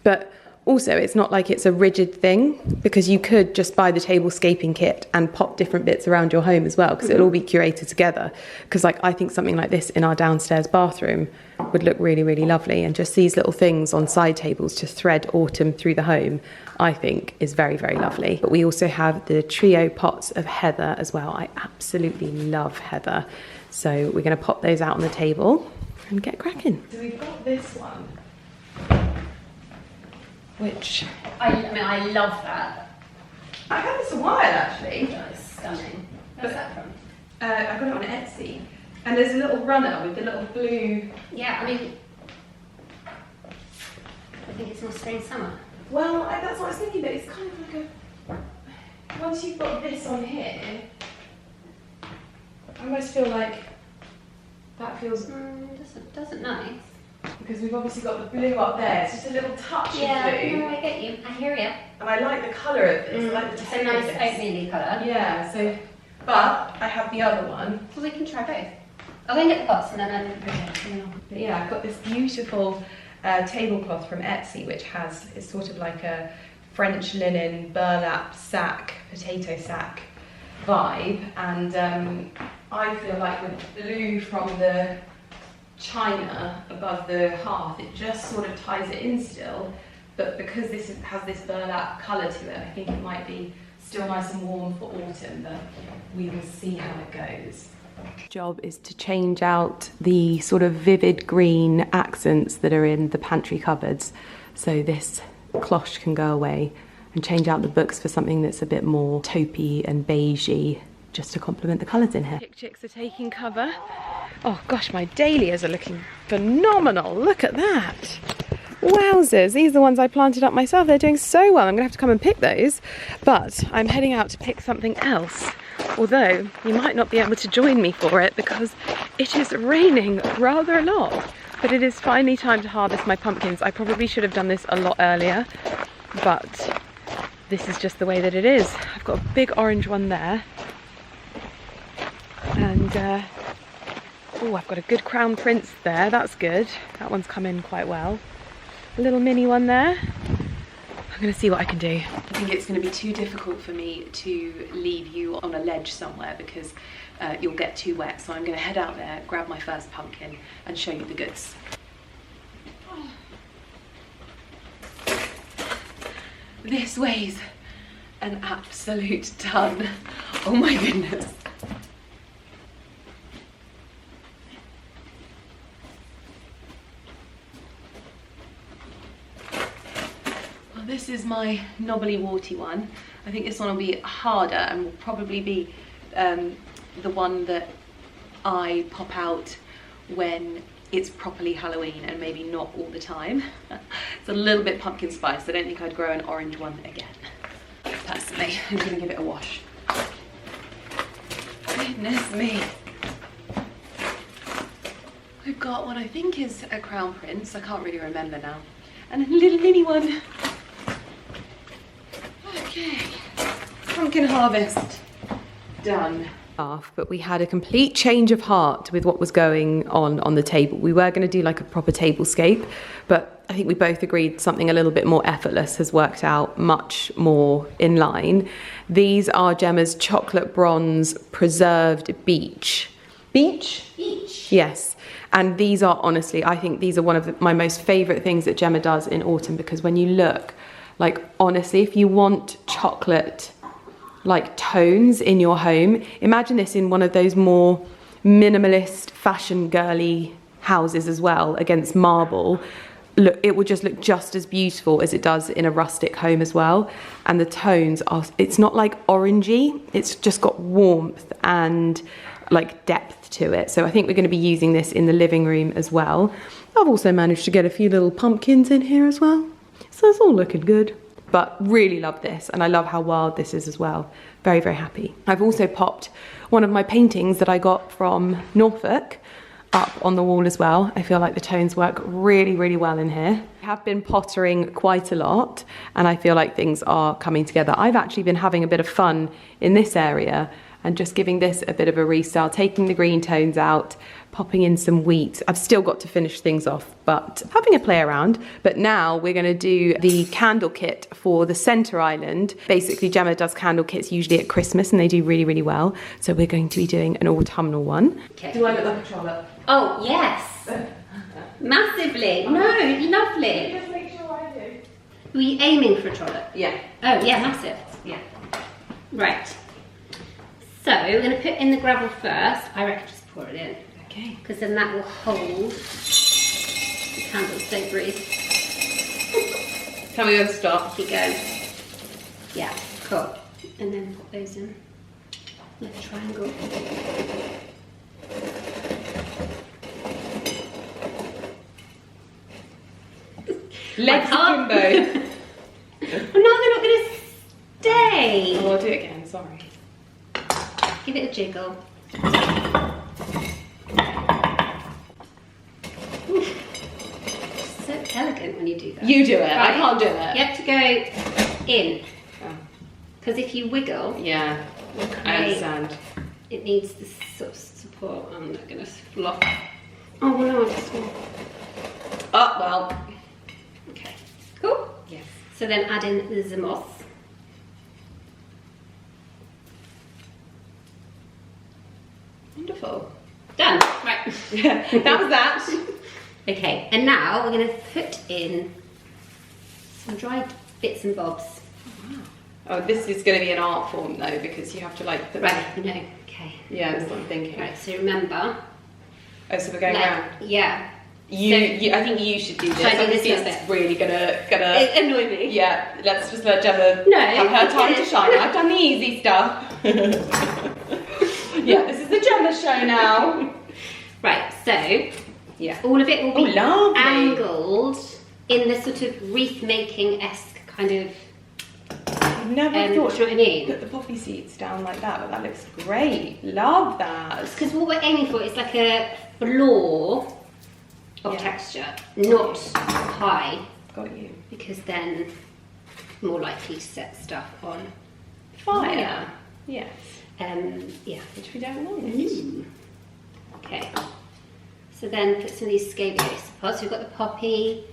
But also, it's not like it's a rigid thing, because you could just buy the tablescaping kit and pop different bits around your home as well, because it'll all be curated together. Because like I think something like this in our downstairs bathroom would look really, really lovely, and just these little things on side tables to thread autumn through the home, I think is very, very lovely. But we also have the trio pots of heather as well. I absolutely love heather. So we're going to pop those out on the table and get cracking. So we've got this one, which I mean, I love that. I've had this a while actually. That is stunning. Where's that from? I got it on Etsy, and there's a little runner with the little blue. Yeah, I mean, I think it's more spring summer. Well, that's what I was thinking, but it's kind of like a. Once you've got this on here, I almost feel like that feels. Doesn't nice. Because we've obviously got the blue up there. It's just a little touch of blue. Yeah, no, I get you. I hear you. And I like the colour of this. I like the It's a nice oatmeal colour. Yeah, so, but I have the other one. So we can try both. I'll go and get the pots and then But yeah, I've got this beautiful tablecloth from Etsy, which it's sort of like a French linen burlap sack, potato sack vibe. And I feel like with blue from the china above the hearth, it just sort of ties it in still, but because this has this burlap colour to it, I think it might be still nice and warm for autumn, but we will see how it goes. Job is to change out the sort of vivid green accents that are in the pantry cupboards, so this cloche can go away, and change out the books for something that's a bit more taupey and beigey, just to complement the colours in here. Chick chicks are taking cover. Oh gosh, my dahlias are looking phenomenal. Look at that. Wowzers, these are the ones I planted up myself. They're doing so well. I'm gonna have to come and pick those, but I'm heading out to pick something else. Although you might not be able to join me for it because it is raining rather a lot. But it is finally time to harvest my pumpkins. I probably should have done this a lot earlier, but this is just the way that it is. I've got a big orange one there. And oh, I've got a good crown prince there, that's good. That one's come in quite well. A little mini one there. I'm gonna see what I can do. I think it's gonna be too difficult for me to leave you on a ledge somewhere because you'll get too wet. So I'm gonna head out there, grab my first pumpkin and show you the goods. This weighs an absolute ton. Oh my goodness. This is my knobbly warty one. I think this one will be harder and will probably be the one that I pop out when it's properly Halloween and maybe not all the time. It's a little bit pumpkin spice. I don't think I'd grow an orange one again. Personally, I'm gonna give it a wash. Goodness me. We've got what I think is a crown prince. I can't really remember now. And a little mini one. Okay, pumpkin harvest done. But we had a complete change of heart with what was going on the table. We were going to do like a proper tablescape, but I think we both agreed something a little bit more effortless has worked out much more in line. These are Gemma's chocolate bronze preserved beech. Beech? Beech. Yes. And these are honestly, I think these are one of my most favourite things that Gemma does in autumn, because when you look, like honestly, if you want chocolate like tones in your home, imagine this in one of those more minimalist fashion girly houses as well, against marble. Look, it will just look just as beautiful as it does in a rustic home as well. And the tones are, it's not like orangey, it's just got warmth and like depth to it. So I think we're going to be using this in the living room as well. I've also managed to get a few little pumpkins in here as well, so it's all looking good. But really love this, and I love how wild this is as well. Very, very happy. I've also popped one of my paintings that I got from Norfolk up on the wall as well. I feel like the tones work really, really well in here. I have been pottering quite a lot and I feel like things are coming together. I've actually been having a bit of fun in this area and just giving this a bit of a restyle, taking the green tones out, popping in some wheat. I've still got to finish things off, but having a play around. But now we're gonna do the candle kit for the center island. Basically, Gemma does candle kits usually at Christmas and they do really, really well. So we're going to be doing an autumnal one. Okay. Do I look like a trollop? Oh, yes. Massively. No, lovely. Just make sure I do. Were you aiming for a trollop? Yeah. Oh, yeah, massive. Yeah. Right. So we're going to put in the gravel first. I reckon just pour it in. Okay. Because then that will hold the candles, don't breathe. Tell me when to stop. Keep going. Yeah, cool. And then put those in like a triangle. Legs akimbo. Well, no, they're not going to stay. Oh, I'll do it again, sorry. Give it a jiggle. So elegant when you do that. You do it, Right. I can't do it. You have to go in. Oh. Because if you wiggle, Yeah, I okay, understand. it needs this sort of support. I'm not going to flop. Oh, well, no, I just want... Oh, well. Okay, cool. Yes. So then add in the zamos. Wonderful. Done. Right. Yeah, that was that. Okay, and now we're going to put in some dried bits and bobs. Oh, this is going to be an art form though, because you have to like put Right, you know, okay. Yeah, that's what I'm thinking. Right, so remember. Oh, so we're going around. Yeah. You, I think you should do this. Should I do this Obviously, little it's bit? really gonna. It annoyed me. Yeah, let's just let Gemma No, have her time to okay. shine. I've done the easy stuff. Yeah, this is the Gemma show now. Right, so Yeah. all of it will be Oh, lovely. angled in this sort of wreath-making-esque kind of, I've never do you know thought what I mean? to put the poppy seeds down like that, but that looks great. Love that. Because what we're aiming for is like a floor of Yeah. texture, not high, Got you. because then more likely to set stuff on Fire. Yes. Yeah. Which we don't want. Okay. So then put some of these scabious pods. So we've got the poppy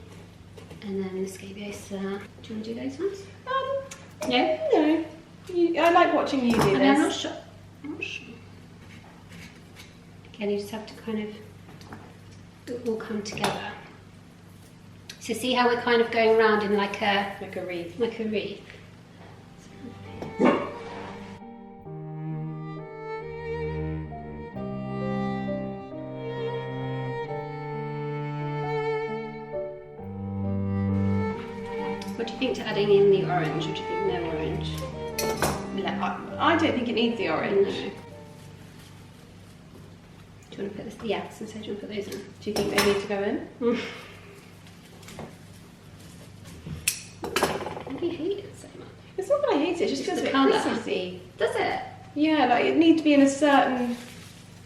and then the scabious. Do you want to do those ones? No? No. I like watching you do I mean, this. I'm not sure. Again, you just have to kind of it all come together. So see how we're kind of going around in like a wreath. like a wreath. What do you think to adding in the orange, or do you think no orange? I don't think it needs the orange. No. Do you want to put this? Yeah, so do you want to put those in? Do you think they need to go in? Why do you hate it so much? It's not that I hate it, it just feels a the bit colour. Christmassy. Does it? Yeah, like it needs to be in a certain...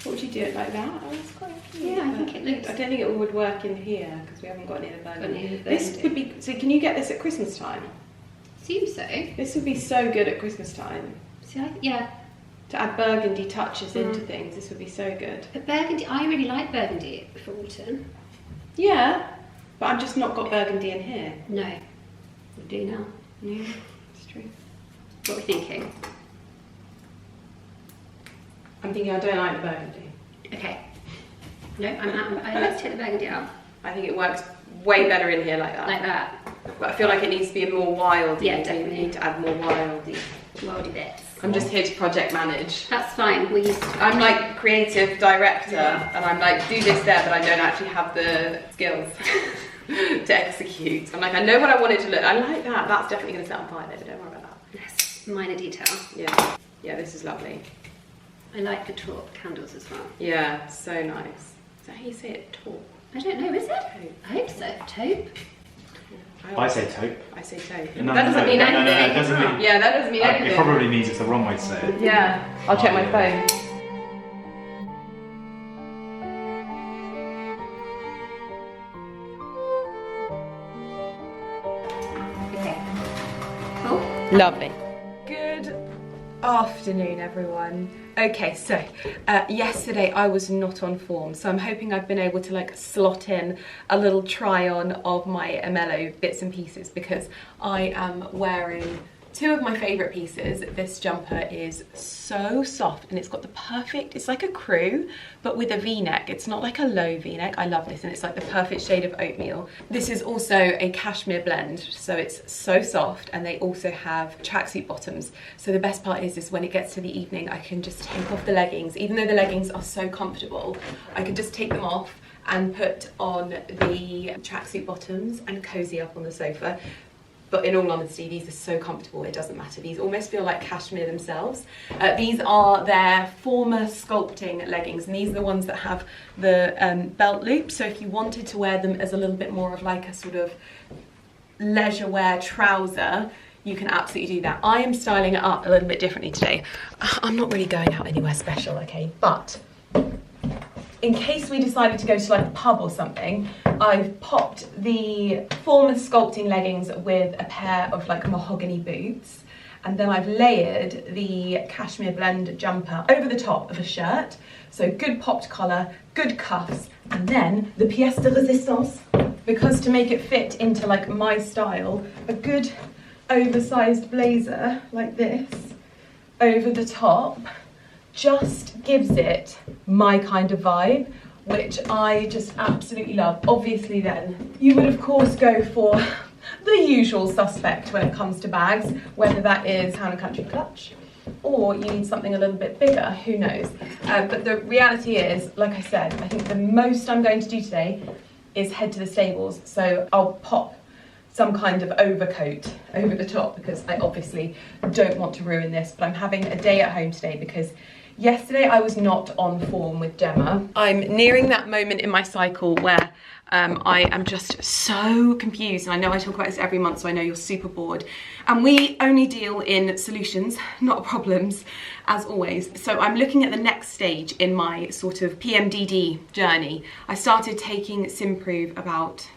What would you do it like that? Oh, it's quite cute. Yeah, I think it looks- I don't think it would work in here because we haven't got any of the Got any burgundy. of the This burgundy. would be... So can you get this at Christmas time? Seems so. This would be so good at Christmas time. See, yeah. To add burgundy touches into Mm. things, this would be so good. But burgundy, I really like burgundy for autumn. Yeah, but I've just not got burgundy in here. No, we do now. Yeah, it's true. What are we thinking? I'm thinking I don't like the burgundy. Okay. No, I'm out. Let's take the burgundy out. I think it works way better in here like that. Like that. But I feel like it needs to be more wildy. Yeah, We definitely. need to add more wildy. Wildy bits. I'm just here to project manage. That's fine. We're used to it. I'm like creative director and I'm like, do this there, but I don't actually have the skills to execute. I'm like, I know what I want it to look. I like that. That's definitely going to set on fire though, don't worry about that. Yes, minor detail. Yeah, yeah, this is lovely. I like the taupe candles as well. Yeah, so nice. Is that how you say it? Taupe? I don't know, is it? Taupe. I hope so. Taupe? I say taupe. I say taupe. No, that doesn't mean no, anything. no, it doesn't mean- Yeah, that doesn't mean anything. It probably means it's the wrong way to say it. Yeah, I'll check my phone. Lovely. Good afternoon, everyone. Okay, so yesterday I was not on form, so I'm hoping I've been able to like slot in a little try on of my Emello bits and pieces, because I am wearing two of my favourite pieces. This jumper is so soft and it's got the perfect, it's like a crew but with a v-neck. It's not like a low v-neck. I love this, and it's like the perfect shade of oatmeal. This is also a cashmere blend, so it's so soft, and they also have tracksuit bottoms. So the best part is when it gets to the evening, I can just take off the leggings. Even though the leggings are so comfortable, I can just take them off and put on the tracksuit bottoms and cozy up on the sofa. But in all honesty, these are so comfortable, it doesn't matter. These almost feel like cashmere themselves. These are their former sculpting leggings, and these are the ones that have the belt loop. So if you wanted to wear them as a little bit more of like a sort of leisure wear trouser, you can absolutely do that. I am styling it up a little bit differently today. I'm not really going out anywhere special, okay? But in case we decided to go to like a pub or something, I've popped the former sculpting leggings with a pair of like mahogany boots, and then I've layered the cashmere blend jumper over the top of a shirt. So good popped collar, good cuffs, and then the pièce de résistance, because to make it fit into like my style, a good oversized blazer like this over the top just gives it my kind of vibe, which I just absolutely love. Obviously then, you would of course go for the usual suspect when it comes to bags, whether that is Town & Country clutch, or you need something a little bit bigger, who knows. But the reality is, like I said, I think the most I'm going to do today is head to the stables. So I'll pop some kind of overcoat over the top, because I obviously don't want to ruin this, but I'm having a day at home today because yesterday I was not on form with Gemma. I'm nearing that moment in my cycle where I am just so confused, and I know I talk about this every month, so I know you're super bored. And we only deal in solutions, not problems, as always. So I'm looking at the next stage in my sort of PMDD journey. I started taking Simprove about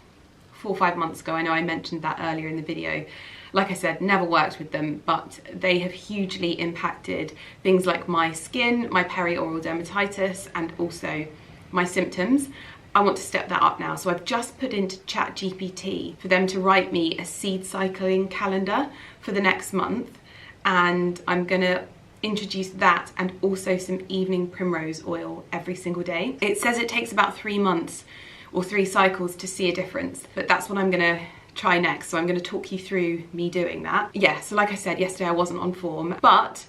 4 or 5 months ago. I know I mentioned that earlier in the video. Like I said, never worked with them, but they have hugely impacted things like my skin, my perioral dermatitis, and also my symptoms. I want to step that up now. So I've just put into ChatGPT for them to write me a seed cycling calendar for the next month. And I'm gonna introduce that and also some evening primrose oil every single day. It says it takes about 3 months or 3 cycles to see a difference, but that's what I'm gonna try next. So I'm going to talk you through me doing that. Yeah, so like I said, yesterday I wasn't on form, but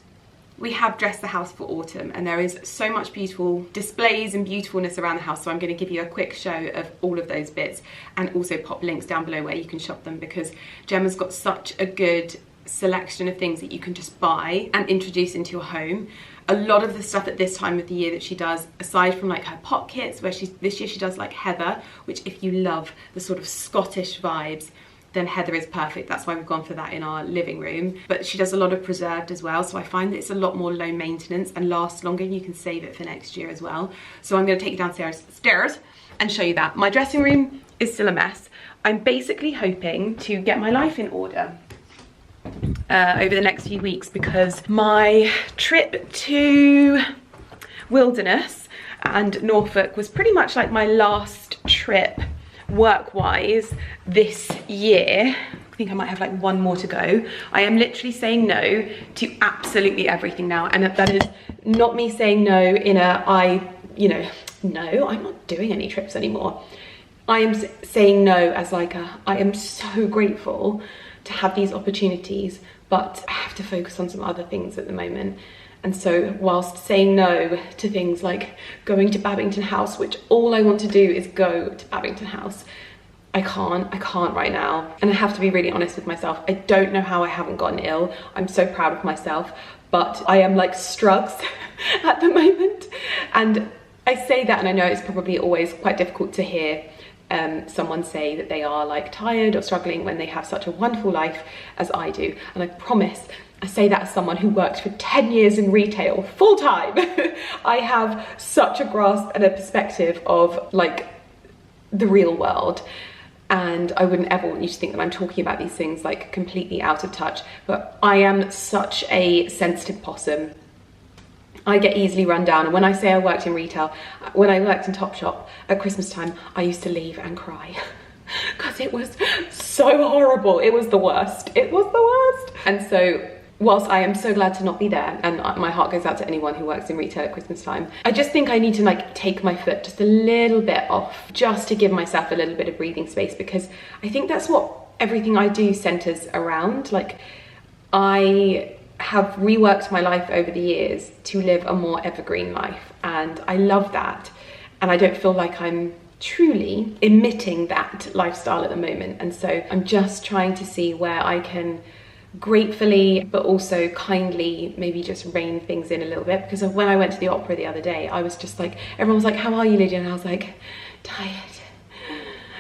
we have dressed the house for autumn, and there is so much beautiful displays and beautifulness around the house. So I'm going to give you a quick show of all of those bits, and also pop links down below where you can shop them, because Gemma's got such a good selection of things that you can just buy and introduce into your home. A lot of the stuff at this time of the year that she does, aside from like her pot kits, where this year she does like heather, which if you love the sort of Scottish vibes, then heather is perfect. That's why we've gone for that in our living room. But she does a lot of preserved as well, so I find that it's a lot more low maintenance and lasts longer, and you can save it for next year as well. So I'm going to take you downstairs and show you that. My dressing room is still a mess. I'm basically hoping to get my life in order over the next few weeks, because my trip to Wilderness and Norfolk was pretty much like my last trip work-wise this year. I think I might have like 1 more to go. I am literally saying no to absolutely everything now, and that is not me saying no in a no, I'm not doing any trips anymore. I am saying no as like I am so grateful to have these opportunities, but I have to focus on some other things at the moment. And so whilst saying no to things like going to Babington House, which all I want to do is go to Babington House, I can't right now. And I have to be really honest with myself. I don't know how I haven't gotten ill. I'm so proud of myself, but I am like struggles at the moment. And I say that, and I know it's probably always quite difficult to hear someone say that they are like tired or struggling when they have such a wonderful life as I do. And I promise, I say that as someone who worked for 10 years in retail full time. I have such a grasp and a perspective of like the real world. and I wouldn't ever want you to think that I'm talking about these things like completely out of touch, but I am such a sensitive possum. I get easily run down, and when I say I worked in retail, when I worked in Topshop at Christmas time, I used to leave and cry because it was so horrible. It was the worst. It was the worst. And so whilst I am so glad to not be there, and my heart goes out to anyone who works in retail at Christmas time, I just think I need to like take my foot just a little bit off, just to give myself a little bit of breathing space, because I think that's what everything I do centers around. Like, I have reworked my life over the years to live a more evergreen life, and I love that, and I don't feel like I'm truly emitting that lifestyle at the moment. And so I'm just trying to see where I can gratefully but also kindly maybe just rein things in a little bit, because when I went to the opera the other day, I was just like, everyone was like, how are you, Lydia? And I was like, tired.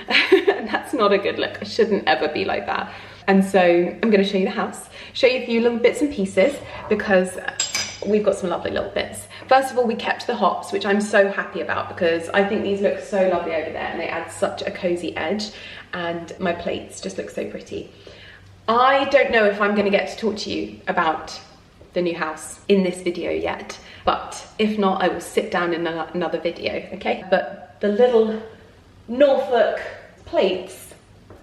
And that's not a good look. I shouldn't ever be like that. And so I'm going to show you the house, show you a few little bits and pieces, because we've got some lovely little bits. First of all, we kept the hops, which I'm so happy about, because I think these look so lovely over there and they add such a cozy edge, and my plates just look so pretty. I don't know if I'm going to get to talk to you about the new house in this video yet, but if not, I will sit down in another video, okay? But the little Norfolk plates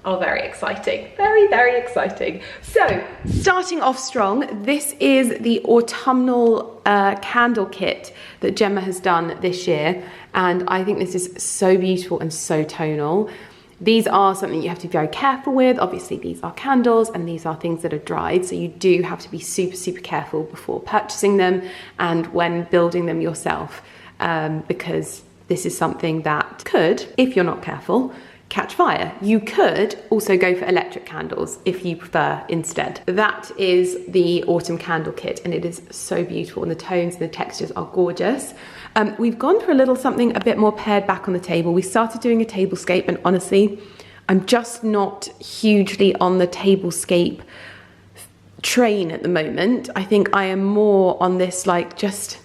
are very exciting, very, very exciting. So, starting off strong, this is the autumnal candle kit that Gemma has done this year, and I think this is so beautiful and so tonal. These are something you have to be very careful with. Obviously, these are candles and these are things that are dried, so you do have to be super, super careful before purchasing them and when building them yourself, because this is something that could, if you're not careful, catch fire. You could also go for electric candles if you prefer instead. That is the autumn candle kit, and it is so beautiful, and the tones and the textures are gorgeous. We've gone for a little something a bit more pared back on the table. We started doing a tablescape, and honestly, I'm just not hugely on the tablescape train at the moment. I think I am more on this, like, just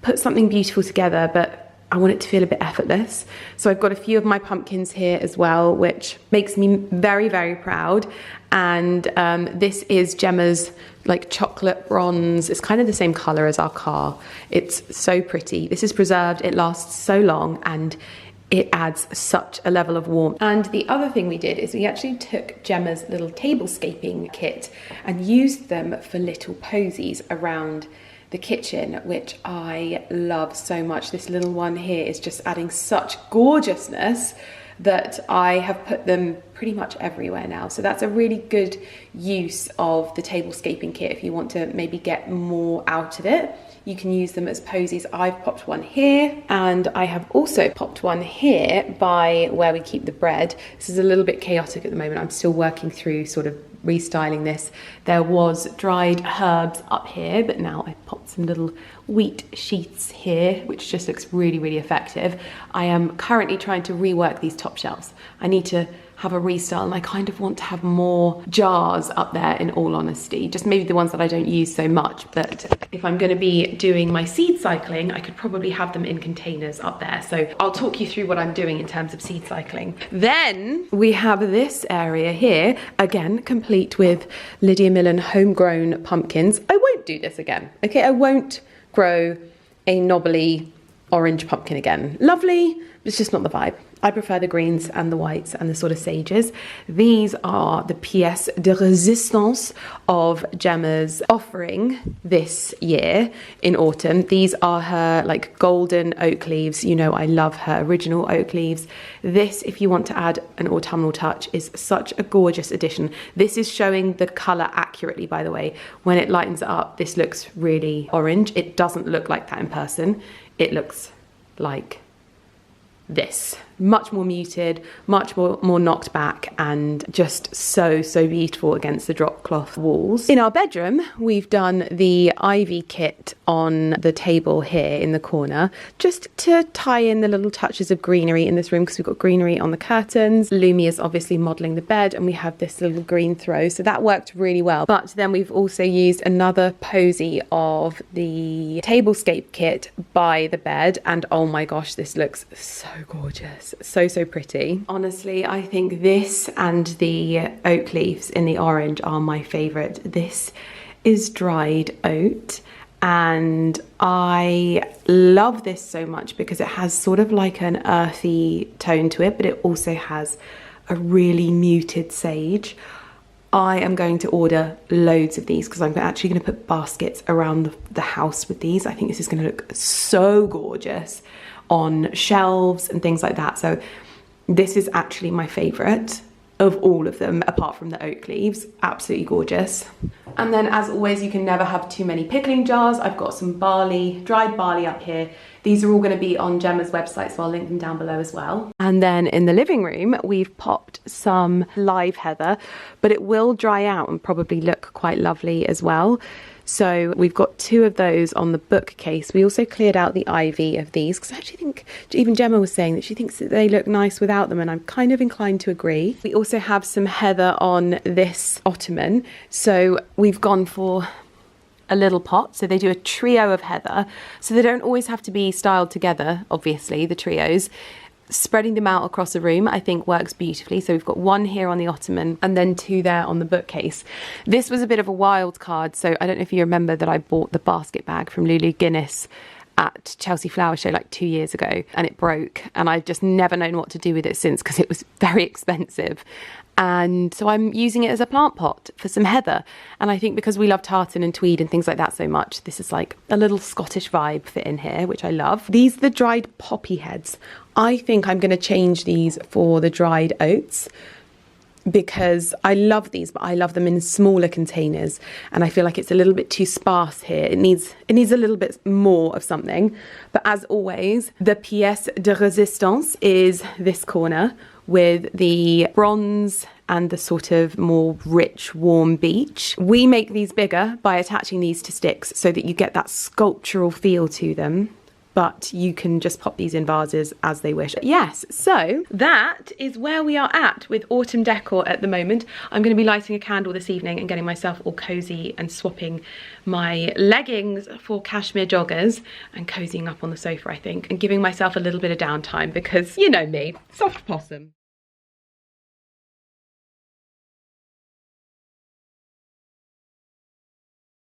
put something beautiful together, but I want it to feel a bit effortless. So I've got a few of my pumpkins here as well, which makes me very, very proud. And this is Gemma's like chocolate bronze. It's kind of the same color as our car. It's so pretty. This is preserved. It lasts so long, and it adds such a level of warmth. And the other thing we did is we actually took Gemma's little tablescaping kit and used them for little posies around the kitchen, which I love so much. This little one here is just adding such gorgeousness that I have put them pretty much everywhere now. So that's a really good use of the tablescaping kit if you want to maybe get more out of it. You can use them as posies. I've popped one here, and I have also popped one here by where we keep the bread. This is a little bit chaotic at the moment. I'm still working through sort of restyling this. There was dried herbs up here, but now I've popped some little wheat sheaths here, which just looks really, really effective. I am currently trying to rework these top shelves. I need to have a restyle, and I kind of want to have more jars up there, in all honesty, just maybe the ones that I don't use so much. But if I'm going to be doing my seed cycling, I could probably have them in containers up there. So I'll talk you through what I'm doing in terms of seed cycling. Then we have this area here, again complete with Lydia Millen homegrown pumpkins. I won't do this again, okay? I won't grow a knobbly orange pumpkin again. Lovely, but it's just not the vibe. I prefer the greens and the whites and the sort of sages. These are the pièces de résistance of Gemma's offering this year in autumn. These are her like golden oak leaves. You know, I love her original oak leaves. This, if you want to add an autumnal touch, is such a gorgeous addition. This is showing the colour accurately, by the way. When it lightens it up, this looks really orange. It doesn't look like that in person. It looks like this. Much more muted, much more knocked back, and just so beautiful against the drop cloth walls. In our bedroom, we've done the ivy kit on the table here in the corner, just to tie in the little touches of greenery in this room, because we've got greenery on the curtains. Lumi is obviously modelling the bed, and we have this little green throw, so that worked really well. But then we've also used another posy of the tablescape kit by the bed, and oh my gosh, this looks so gorgeous. gorgeous. So, so pretty. Honestly, I think this and the oak leaves in the orange are my favourite. This is dried oat, and I love this so much because it has sort of like an earthy tone to it, but it also has a really muted sage. I am going to order loads of these because I'm actually going to put baskets around the house with these. I think this is going to look so gorgeous on shelves and things like that. So this is actually my favourite of all of them, apart from the oak leaves. Absolutely gorgeous. And then, as always, you can never have too many pickling jars. I've got some barley, dried barley up here. These are all going to be on Gemma's website, so I'll link them down below as well. And then in the living room, we've popped some live heather, but it will dry out and probably look quite lovely as well. So we've got 2 of those on the bookcase. We also cleared out the ivy of these because I actually think, even Gemma was saying that she thinks that they look nice without them, and I'm kind of inclined to agree. We also have some heather on this ottoman. So we've gone for a little pot. So they do a trio of heather. So they don't always have to be styled together, obviously, the trios. Spreading them out across a room, I think, works beautifully. So we've got 1 here on the ottoman and then 2 there on the bookcase. This was a bit of a wild card. So I don't know if you remember that I bought the basket bag from Lulu Guinness at Chelsea Flower Show like 2 years ago, and it broke, and I've just never known what to do with it since because it was very expensive. And so I'm using it as a plant pot for some heather. And I think because we love tartan and tweed and things like that so much, this is like a little Scottish vibe fit in here, which I love. These are the dried poppy heads. I think I'm going to change these for the dried oats because I love these, but I love them in smaller containers. And I feel like it's a little bit too sparse here. It needs a little bit more of something. But as always, the pièce de résistance is this corner with the bronze and the sort of more rich, warm beech. We make these bigger by attaching these to sticks so that you get that sculptural feel to them, but you can just pop these in vases as they wish. Yes, so that is where we are at with autumn decor at the moment. I'm going to be lighting a candle this evening and getting myself all cozy and swapping my leggings for cashmere joggers and cozying up on the sofa, I think, and giving myself a little bit of downtime because, you know me, soft possum.